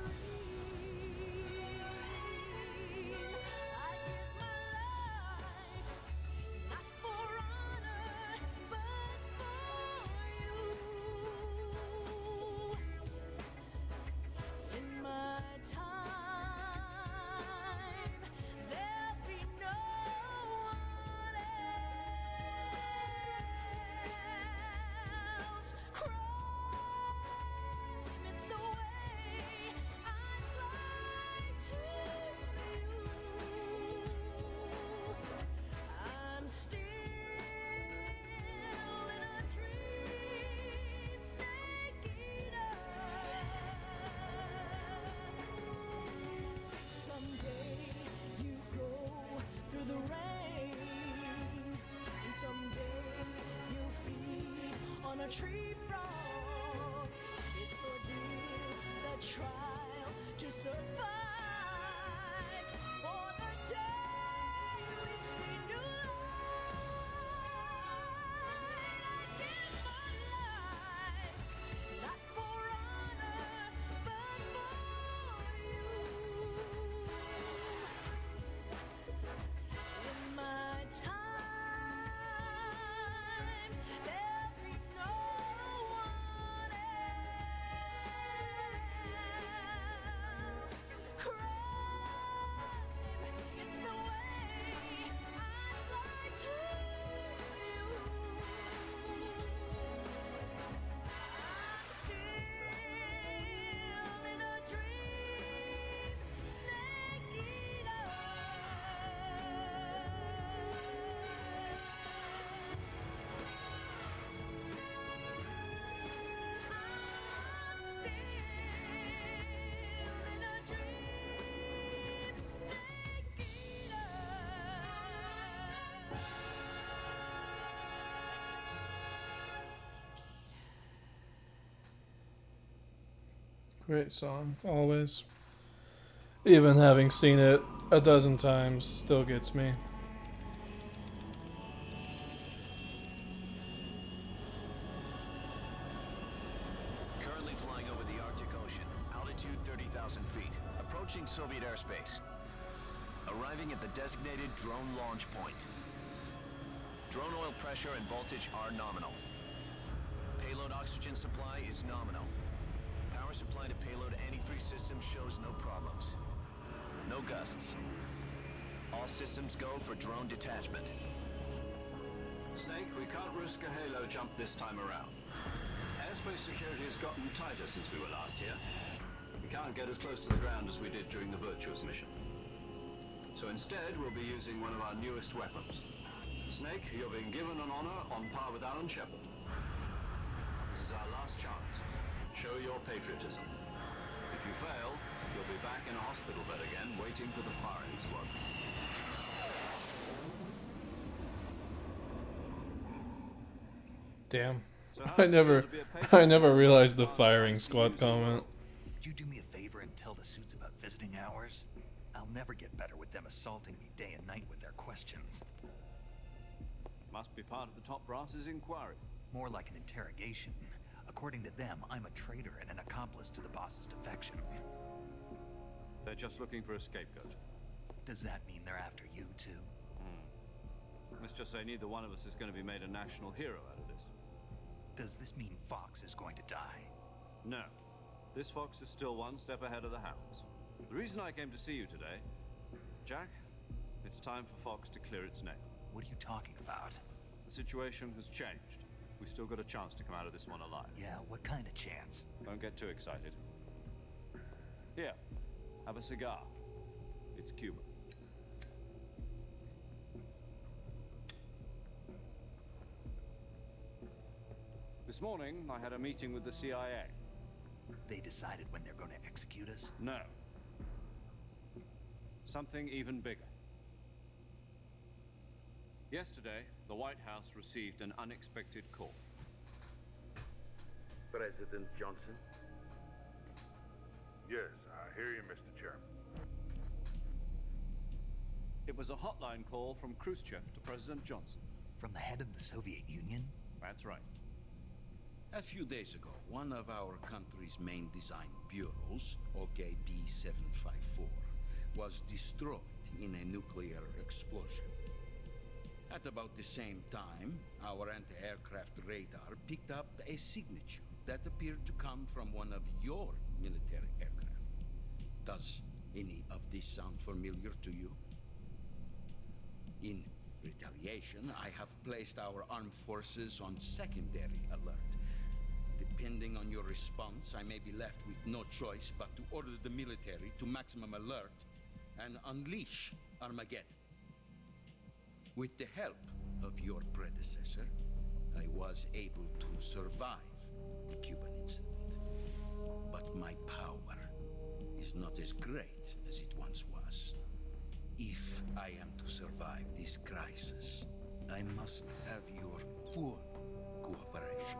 I give my life, not for honor, but for you. In my time, there'll be no one else. Crime, it's the way I fly to you. I'm still in a dream, snake eater. Someday you go through the rain, and someday you'll feed on a tree frog. It's ordeal, the trial to survive. For the day we see new light, I give my life, not for honor, but for you. In my time, there'll be no one else. Crime, it's the way I fly to you. I'm still in a dream, snake eater. I'm still in a dream, snake eater. Great song, always. Even having seen it a dozen times still gets me. Currently flying over the Arctic Ocean, altitude 30,000 feet, approaching Soviet airspace. Arriving at the designated drone launch point. Drone oil pressure and voltage are nominal. Payload oxygen supply is nominal. Power supply to payload antifreeze system shows no problems. No gusts. All systems go for drone detachment. Snake, we can't risk a halo jump this time around. Airspace security has gotten tighter since we were last here. We can't get as close to the ground as we did during the Virtuous mission. So instead, we'll be using one of our newest weapons. Snake, you're being given an honor on par with Alan Shepard. This is our last chance. Show your patriotism. If you fail, you'll be back in a hospital bed again, waiting for the firing squad. Damn. So how's I it never feel to be a patient? I never realized the firing squad comment. Would you do me a favor and tell the suits about visiting hours? I'll never get better with them assaulting me day and night with their questions. Must be part of the top brass's inquiry. More like an interrogation. According to them, I'm a traitor and an accomplice to the boss's defection. They're just looking for a scapegoat. Does that mean they're after you, too? Let's just say neither one of us is going to be made a national hero out of this. Does this mean Fox is going to die? No. This fox is still one step ahead of the hounds. The reason I came to see you today, Jack, it's time for Fox to clear its name. What are you talking about? The situation has changed. We've still got a chance to come out of this one alive. Yeah, what kind of chance? Don't get too excited. Here, have a cigar. It's Cuban. This morning, I had a meeting with the CIA. They decided when they're going to execute us? No. Something even bigger. Yesterday, the White House received an unexpected call. President Johnson? Yes, I hear you, Mr. Chairman. It was a hotline call from Khrushchev to President Johnson. From the head of the Soviet Union? That's right. A few days ago, one of our country's main design bureaus, OKB-754, was destroyed in a nuclear explosion. At about the same time, our anti-aircraft radar picked up a signature that appeared to come from one of your military aircraft. Does any of this sound familiar to you? In retaliation, I have placed our armed forces on secondary alert. Depending on your response, I may be left with no choice but to order the military to maximum alert and unleash Armageddon. With the help of your predecessor, I was able to survive the Cuban incident. But my power is not as great as it once was. If I am to survive this crisis, I must have your full cooperation.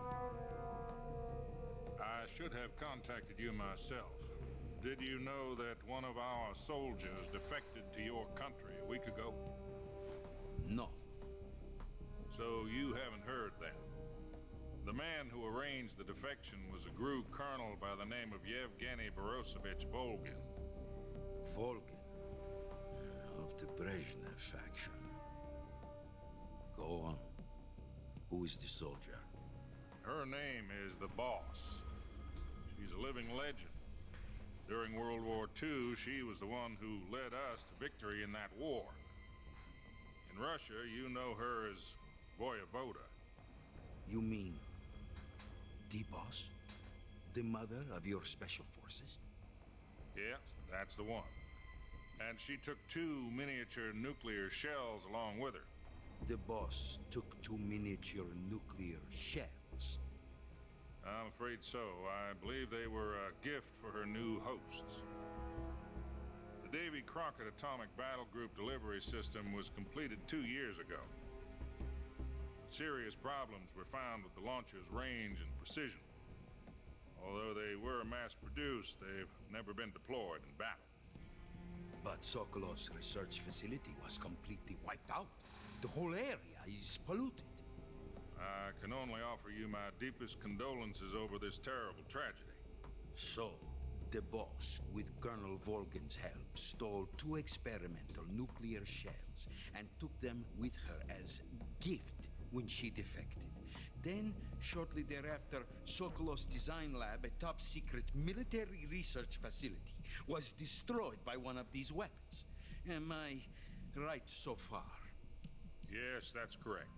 I should have contacted you myself. Did you know that one of our soldiers defected to your country a week ago? No. So you haven't heard that. The man who arranged the defection was a GRU colonel by the name of Yevgeny Borosovich Volgin. Volgin? Of the Brezhnev faction. Go on. Who is the soldier? Her name is the Boss. She's a living legend. During World War II, she was the one who led us to victory in that war. In Russia, you know her as Voyevoda. You mean the Boss? The mother of your special forces? Yes, that's the one. And she took 2 miniature nuclear shells along with her. The Boss took 2 miniature nuclear shells? I'm afraid so. I believe they were a gift for her new hosts. The Davy Crockett Atomic Battle Group delivery system was completed 2 years ago. Serious problems were found with the launcher's range and precision. Although they were mass-produced, they've never been deployed in battle. But Sokolov's research facility was completely wiped out. The whole area is polluted. I can only offer you my deepest condolences over this terrible tragedy. So, the Boss, with Colonel Volgin's help, stole 2 experimental nuclear shells and took them with her as gift when she defected. Then, shortly thereafter, Sokolov's design lab, a top-secret military research facility, was destroyed by one of these weapons. Am I right so far? Yes, that's correct.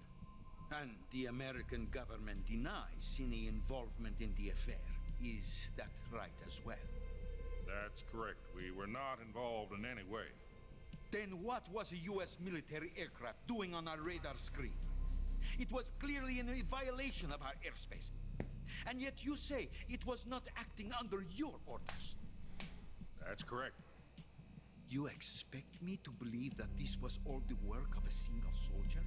And the American government denies any involvement in the affair. Is that right as well? That's correct. We were not involved in any way. Then what was a U.S. military aircraft doing on our radar screen? It was clearly in a violation of our airspace. And yet you say it was not acting under your orders. That's correct. You expect me to believe that this was all the work of a single soldier?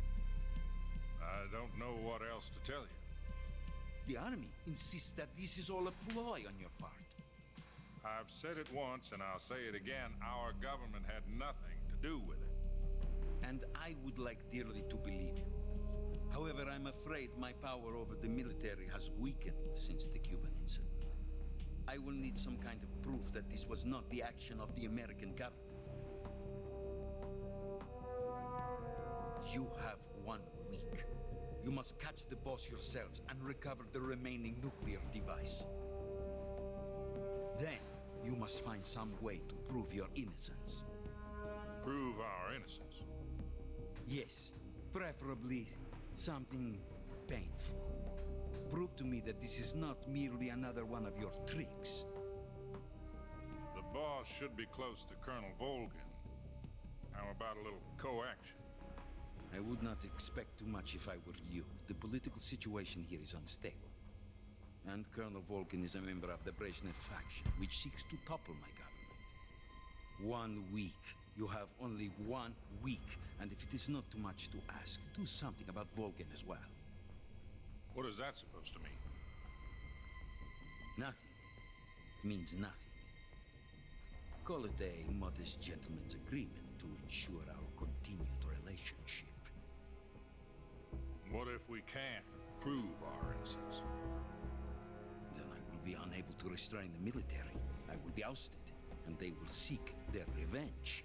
I don't know what else to tell you. The Army insists that this is all a ploy on your part. I've said it once and I'll say it again. Our government had nothing to do with it. And I would like dearly to believe you. However, I'm afraid my power over the military has weakened since the Cuban incident. I will need some kind of proof that this was not the action of the American government. You have 1 week. You must catch the Boss yourselves and recover the remaining nuclear device. Then, you must find some way to prove your innocence. Prove our innocence. Yes, preferably something painful. Prove to me that this is not merely another one of your tricks. The boss should be close to Colonel Volgin. How about a little coaction? I would not expect too much if I were you. The political situation here is unstable. And Colonel Volgin is a member of the Brezhnev faction, which seeks to topple my government. 1 week. You have only 1 week. And if it is not too much to ask, do something about Volgin as well. What is that supposed to mean? Nothing. It means nothing. Call it a modest gentleman's agreement to ensure our continued relationship. What if we can't prove our innocence? Then I will be unable to restrain the military. I will be ousted, and they will seek their revenge.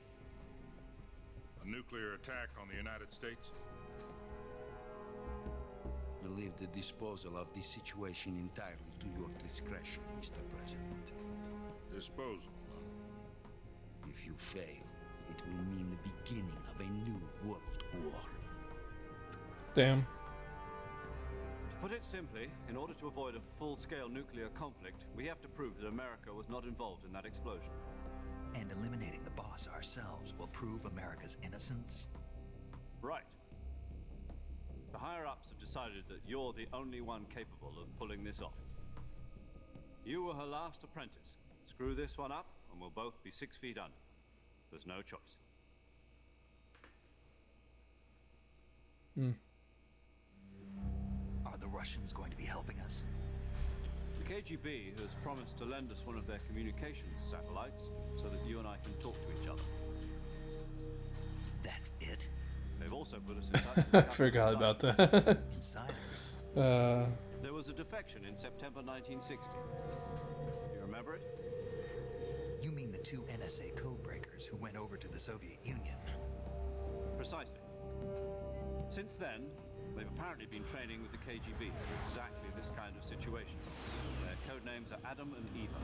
A nuclear attack on the United States? I leave the disposal of this situation entirely to your discretion, Mr. President. Disposal? If you fail, it will mean the beginning of a new world war. Damn. To put it simply, in order to avoid a full-scale nuclear conflict, we have to prove that America was not involved in that explosion. And eliminating the boss ourselves will prove America's innocence? Right. The higher-ups have decided that you're the only one capable of pulling this off. You were her last apprentice. Screw this one up, and we'll both be 6 feet under. There's no choice. Are the Russians going to be helping us? The KGB has promised to lend us one of their communications satellites so that you and I can talk to each other. That's it? They've also put us in touch with I forgot about that. Insiders. There was a defection in September 1960. You remember it? You mean the 2 NSA codebreakers who went over to the Soviet Union? Precisely. Since then, they've apparently been training with the KGB for exactly this kind of situation. Their code names are Adam and Eva.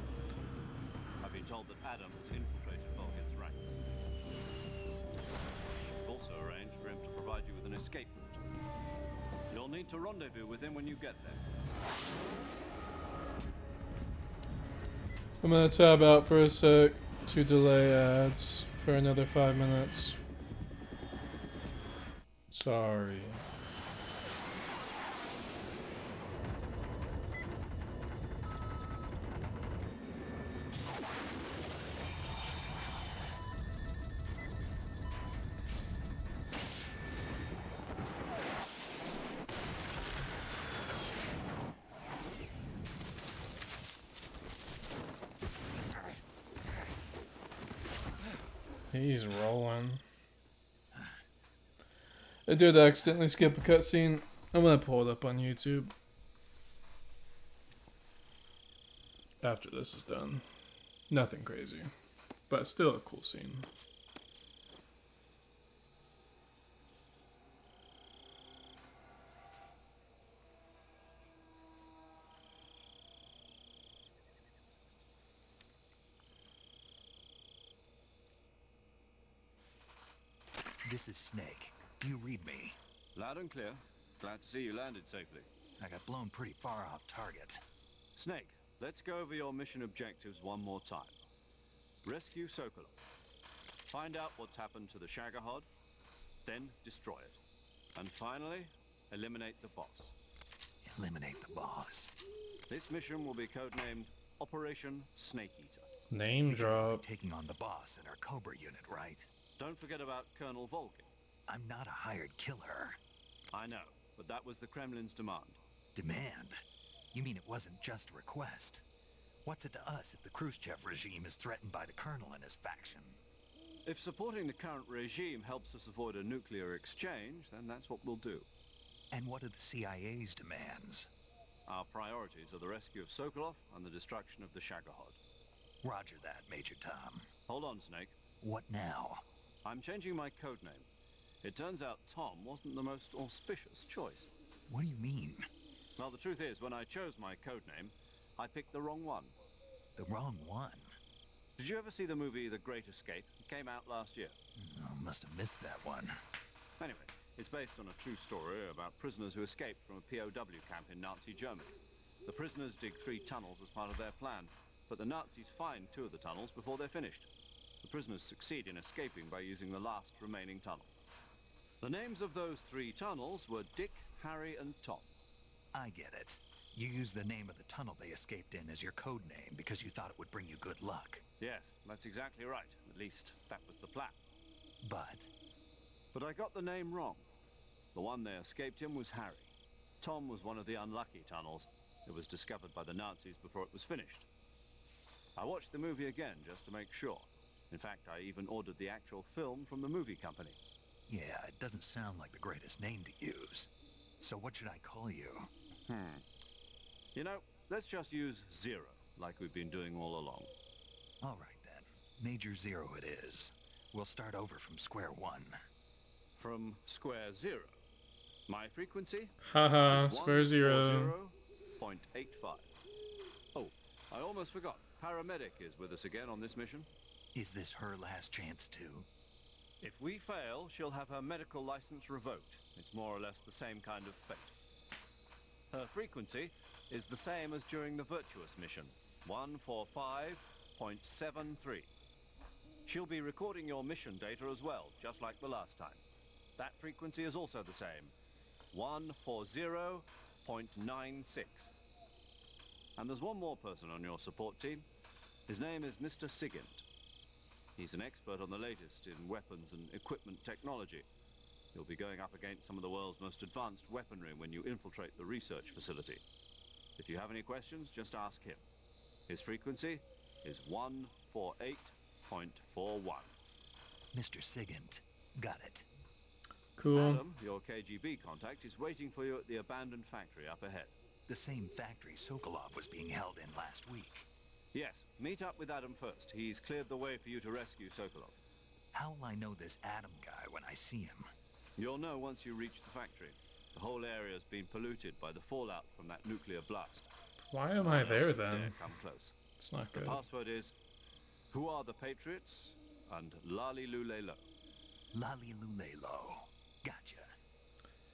I've been told that Adam has infiltrated Volgin's ranks. We've also arranged for him to provide you with an escape route. You'll need to rendezvous with him when you get there. I'm gonna tab out for a sec to delay ads for another 5 minutes. Sorry. He's rolling. I did accidentally skip a cutscene. I'm gonna pull it up on YouTube after this is done. Nothing crazy, but still a cool scene. This is Snake. Do you read me? Loud and clear. Glad to see you landed safely. I got blown pretty far off target. Snake, let's go over your mission objectives one more time. Rescue Sokolov. Find out what's happened to the Shagohod, then destroy it. And finally, eliminate the boss. Eliminate the boss. This mission will be codenamed Operation Snake Eater. Name drop. Taking on the boss in our Cobra unit, right? Don't forget about Colonel Volgin. I'm not a hired killer. I know, but that was the Kremlin's demand. Demand? You mean it wasn't just a request? What's it to us if the Khrushchev regime is threatened by the Colonel and his faction? If supporting the current regime helps us avoid a nuclear exchange, then that's what we'll do. And what are the CIA's demands? Our priorities are the rescue of Sokolov and the destruction of the Shagohod. Roger that, Major Tom. Hold on, Snake. What now? I'm changing my codename. It turns out Tom wasn't the most auspicious choice. What do you mean? Well, the truth is, when I chose my codename, I picked the wrong one. The wrong one? Did you ever see the movie The Great Escape? It came out last year. Oh, must have missed that one. Anyway, it's based on a true story about prisoners who escaped from a POW camp in Nazi Germany. The prisoners dig 3 tunnels as part of their plan, but the Nazis find 2 of the tunnels before they're finished. The prisoners succeed in escaping by using the last remaining tunnel. The names of those 3 tunnels were Dick, Harry, and Tom. I get it. You used the name of the tunnel they escaped in as your code name because you thought it would bring you good luck. Yes, that's exactly right. At least, that was the plan. But I got the name wrong. The one they escaped in was Harry. Tom was one of the unlucky tunnels. It was discovered by the Nazis before it was finished. I watched the movie again just to make sure. In fact, I even ordered the actual film from the movie company. yeah, it doesn't sound like the greatest name to use. So what should I call you? You know, let's just use Zero, like we've been doing all along. All right then. Major Zero it is. We'll start over from square one. From square 0. My frequency? Haha, is square 0. 140.85. Oh, I almost forgot. Paramedic is with us again on this mission. Is this her last chance too? If we fail, she'll have her medical license revoked. It's more or less the same kind of fate. Her frequency is the same as during the Virtuous mission, 145.73. She'll be recording your mission data as well, just like the last time. That frequency is also the same, 140.96. And there's one more person on your support team. His name is Mr. Sigint. He's an expert on the latest in weapons and equipment technology. You'll be going up against some of the world's most advanced weaponry when you infiltrate the research facility. If you have any questions, just ask him. His frequency is 148.41. Mr. Sigint. Got it. Cool. Adam, your KGB contact, is waiting for you at the abandoned factory up ahead. The same factory Sokolov was being held in last week. Yes, meet up with Adam first. He's cleared the way for you to rescue Sokolov. How'll I know this Adam guy when I see him? You'll know once you reach the factory. The whole area's been polluted by the fallout from that nuclear blast. Why am I there Dare then? come close. It's not The good. password is, "Who are the Patriots?" and Lali Lule Lo. Lali Lulelo. Gotcha.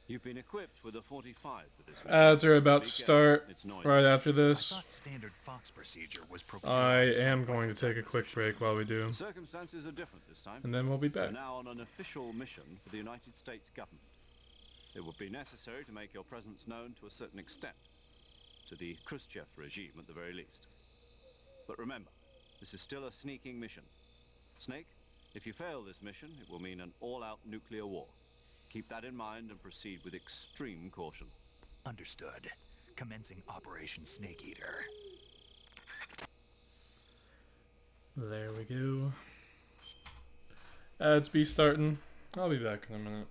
You've been equipped with a 45 for this mission. Ads are about Be to careful, start it's noisy. right after this. I thought standard Fox procedure was procure I on am site going to take a quick break while we do, The circumstances are different this time. and then we'll be You're back. now on an official mission for the United States government. It would be necessary to make your presence known to a certain extent, to the Khrushchev regime at the very least. But remember, this is still a sneaking mission. Snake, if you fail this mission, it will mean an all-out nuclear war. Keep that in mind and proceed with extreme caution. Understood. Commencing Operation Snake Eater. There we go. Ads be starting. I'll be back in a minute.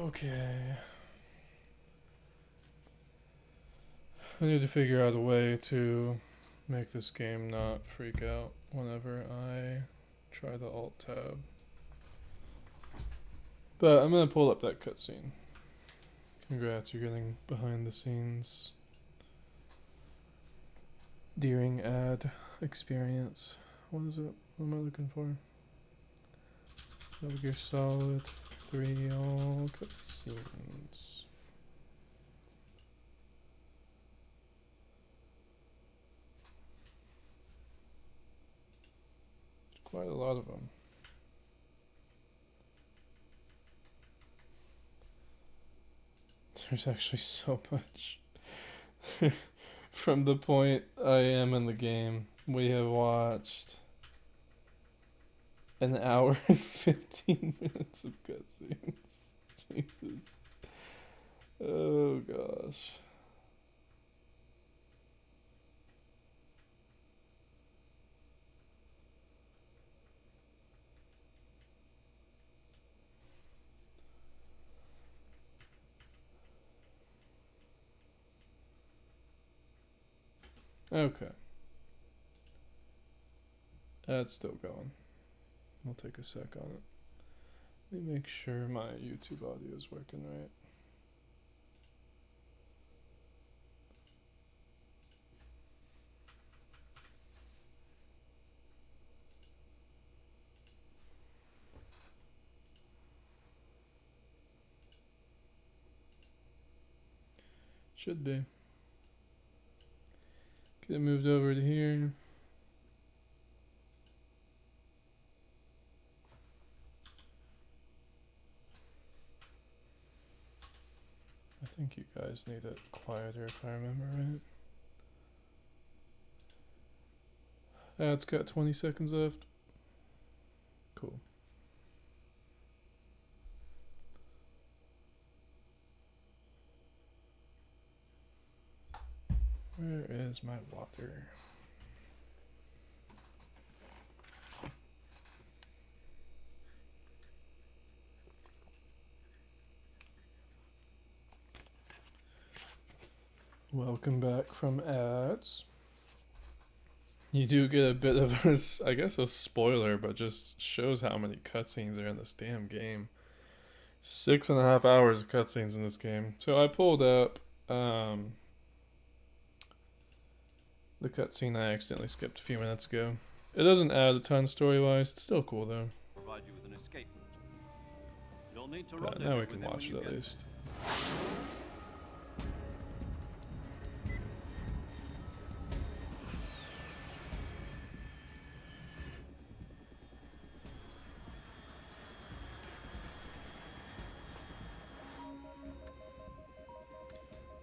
Okay. I need to figure out a way to make this game not freak out whenever I try the alt tab. But I'm gonna pull up that cutscene. Congrats, you're getting behind the scenes during ad experience. What is it? What am I looking for? Metal Gear Solid 3 all cutscenes. There's quite a lot of them. There's actually so much. From the point I am in the game, we have watched an hour and 15 minutes of cutscenes. Jesus. Oh gosh. Okay. That's still going. I'll take a sec on it. Let me make sure my YouTube audio is working right. Should be. Get it moved over to here. I think you guys need it quieter if I remember right. It's got 20 seconds left. Cool. Where is my water? Welcome back from ads. You do get a bit of a, I guess a spoiler, but just shows how many cutscenes are in this damn game. 6.5 hours of cutscenes in this game. So I pulled up the cutscene I accidentally skipped a few minutes ago. It doesn't add a ton story-wise. It's still cool though. Provide you with an escape route. You'll need to But rendezvous now we with can him watch when it you at get least.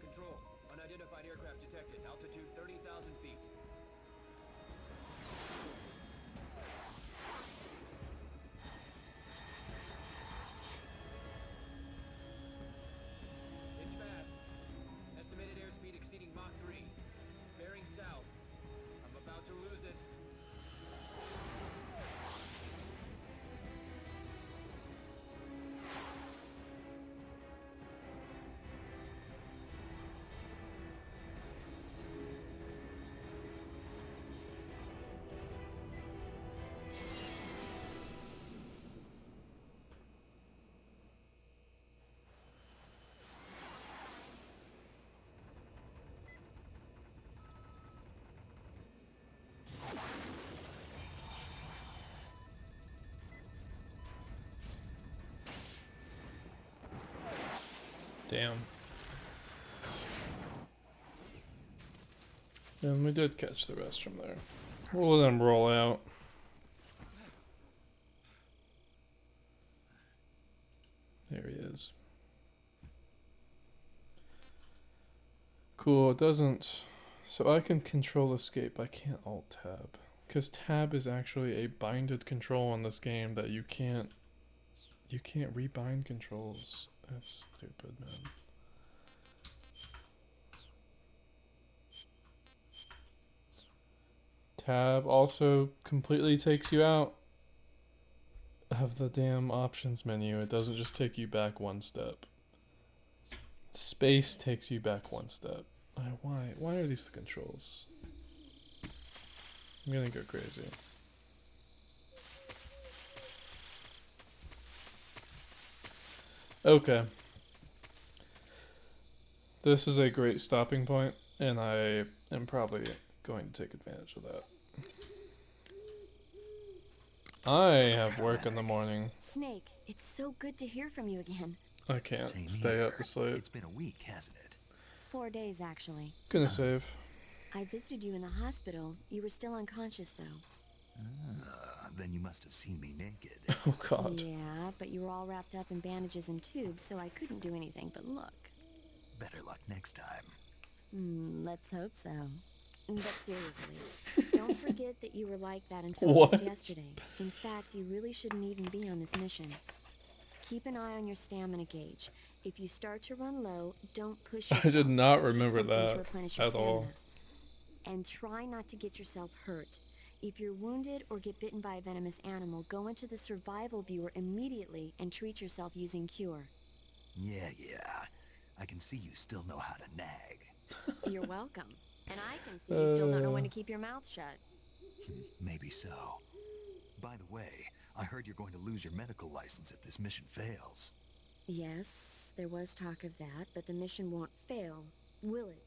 Control. Unidentified aircraft detected. Altitude 30,000 feet. It's fast. Estimated airspeed exceeding Mach 3. Bearing south. I'm about to lose it. Damn. And we did catch the rest from there. We'll let them roll out. There he is. Cool, it doesn't... So I can control escape, I can't alt tab. Because tab is actually a binded control in this game that you can't rebind controls. That's stupid, man. Tab also completely takes you out of the damn options menu. It doesn't just take you back one step. Space takes you back one step. Why are these the controls? I'm gonna go crazy. Okay. This is a great stopping point, and I am probably going to take advantage of that. I have work in the morning. Snake, it's so good to hear from you again. I can't Same stay here. up to sleep. It's been a week, hasn't it? 4 days, actually. Gonna save. I visited you in the hospital. You were still unconscious, though. Then you must have seen me naked. Oh god. Yeah, but you were all wrapped up in bandages and tubes, so I couldn't do anything but look. Better luck next time. Let's hope so. But seriously, don't forget that you were like that until What? just yesterday. In fact, you really shouldn't even be on this mission. Keep an eye on your stamina gauge. If you start to run low, don't push I yourself. did not Eat remember something to that replenish your at all. stamina. And try not to get yourself hurt. If you're wounded or get bitten by a venomous animal, go into the survival viewer immediately and treat yourself using Cure. Yeah. I can see you still know how to nag. You're welcome. And I can see you still don't know when to keep your mouth shut. Maybe so. By the way, I heard you're going to lose your medical license if this mission fails. Yes, there was talk of that, but the mission won't fail, will it?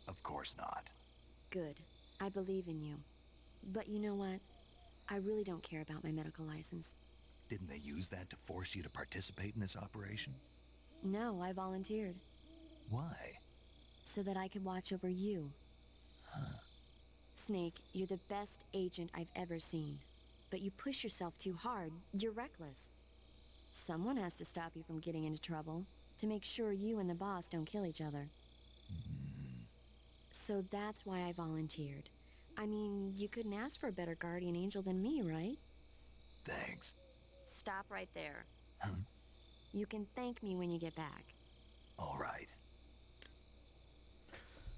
Of course not. Good. I believe in you. But you know what? I really don't care about my medical license. Didn't they use that to force you to participate in this operation? No, I volunteered. Why? So that I could watch over you. Snake, you're the best agent I've ever seen. But you push yourself too hard. You're reckless. Someone has to stop you from getting into trouble, to make sure you and the boss don't kill each other. So that's why I volunteered. I mean, you couldn't ask for a better guardian angel than me, right? Thanks. Stop right there. You can thank me when you get back. All right.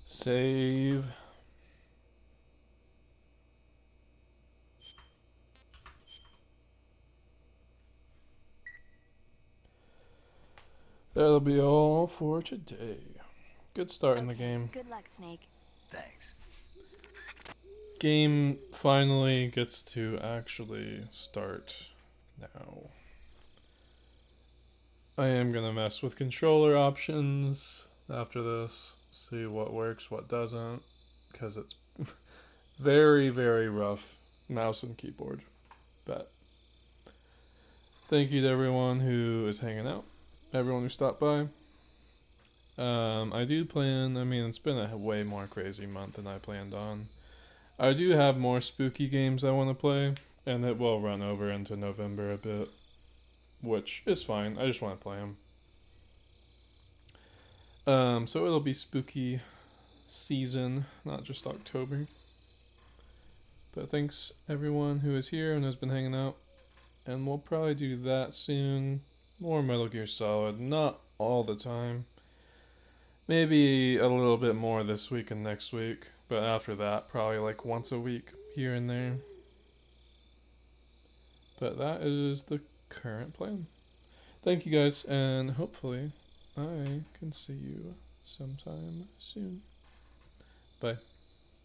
Save. That'll be all for today. Good start in the game. Good luck, Snake. Thanks. Game finally gets to actually start now. I am gonna mess with controller options after this, see what works, what doesn't, because it's very, very rough mouse and keyboard. But thank you to everyone who is hanging out, everyone who stopped by. I do plan, I mean, it's been a way more crazy month than I planned on. I do have more spooky games I want to play, and it will run over into November a bit, which is fine. I just want to play them. So it'll be spooky season, not just October. But thanks everyone who is here and has been hanging out, and we'll probably do that soon. More Metal Gear Solid, not all the time. Maybe a little bit more this week and next week, but after that, probably like once a week here and there. But that is the current plan. Thank you guys, and hopefully I can see you sometime soon. Bye.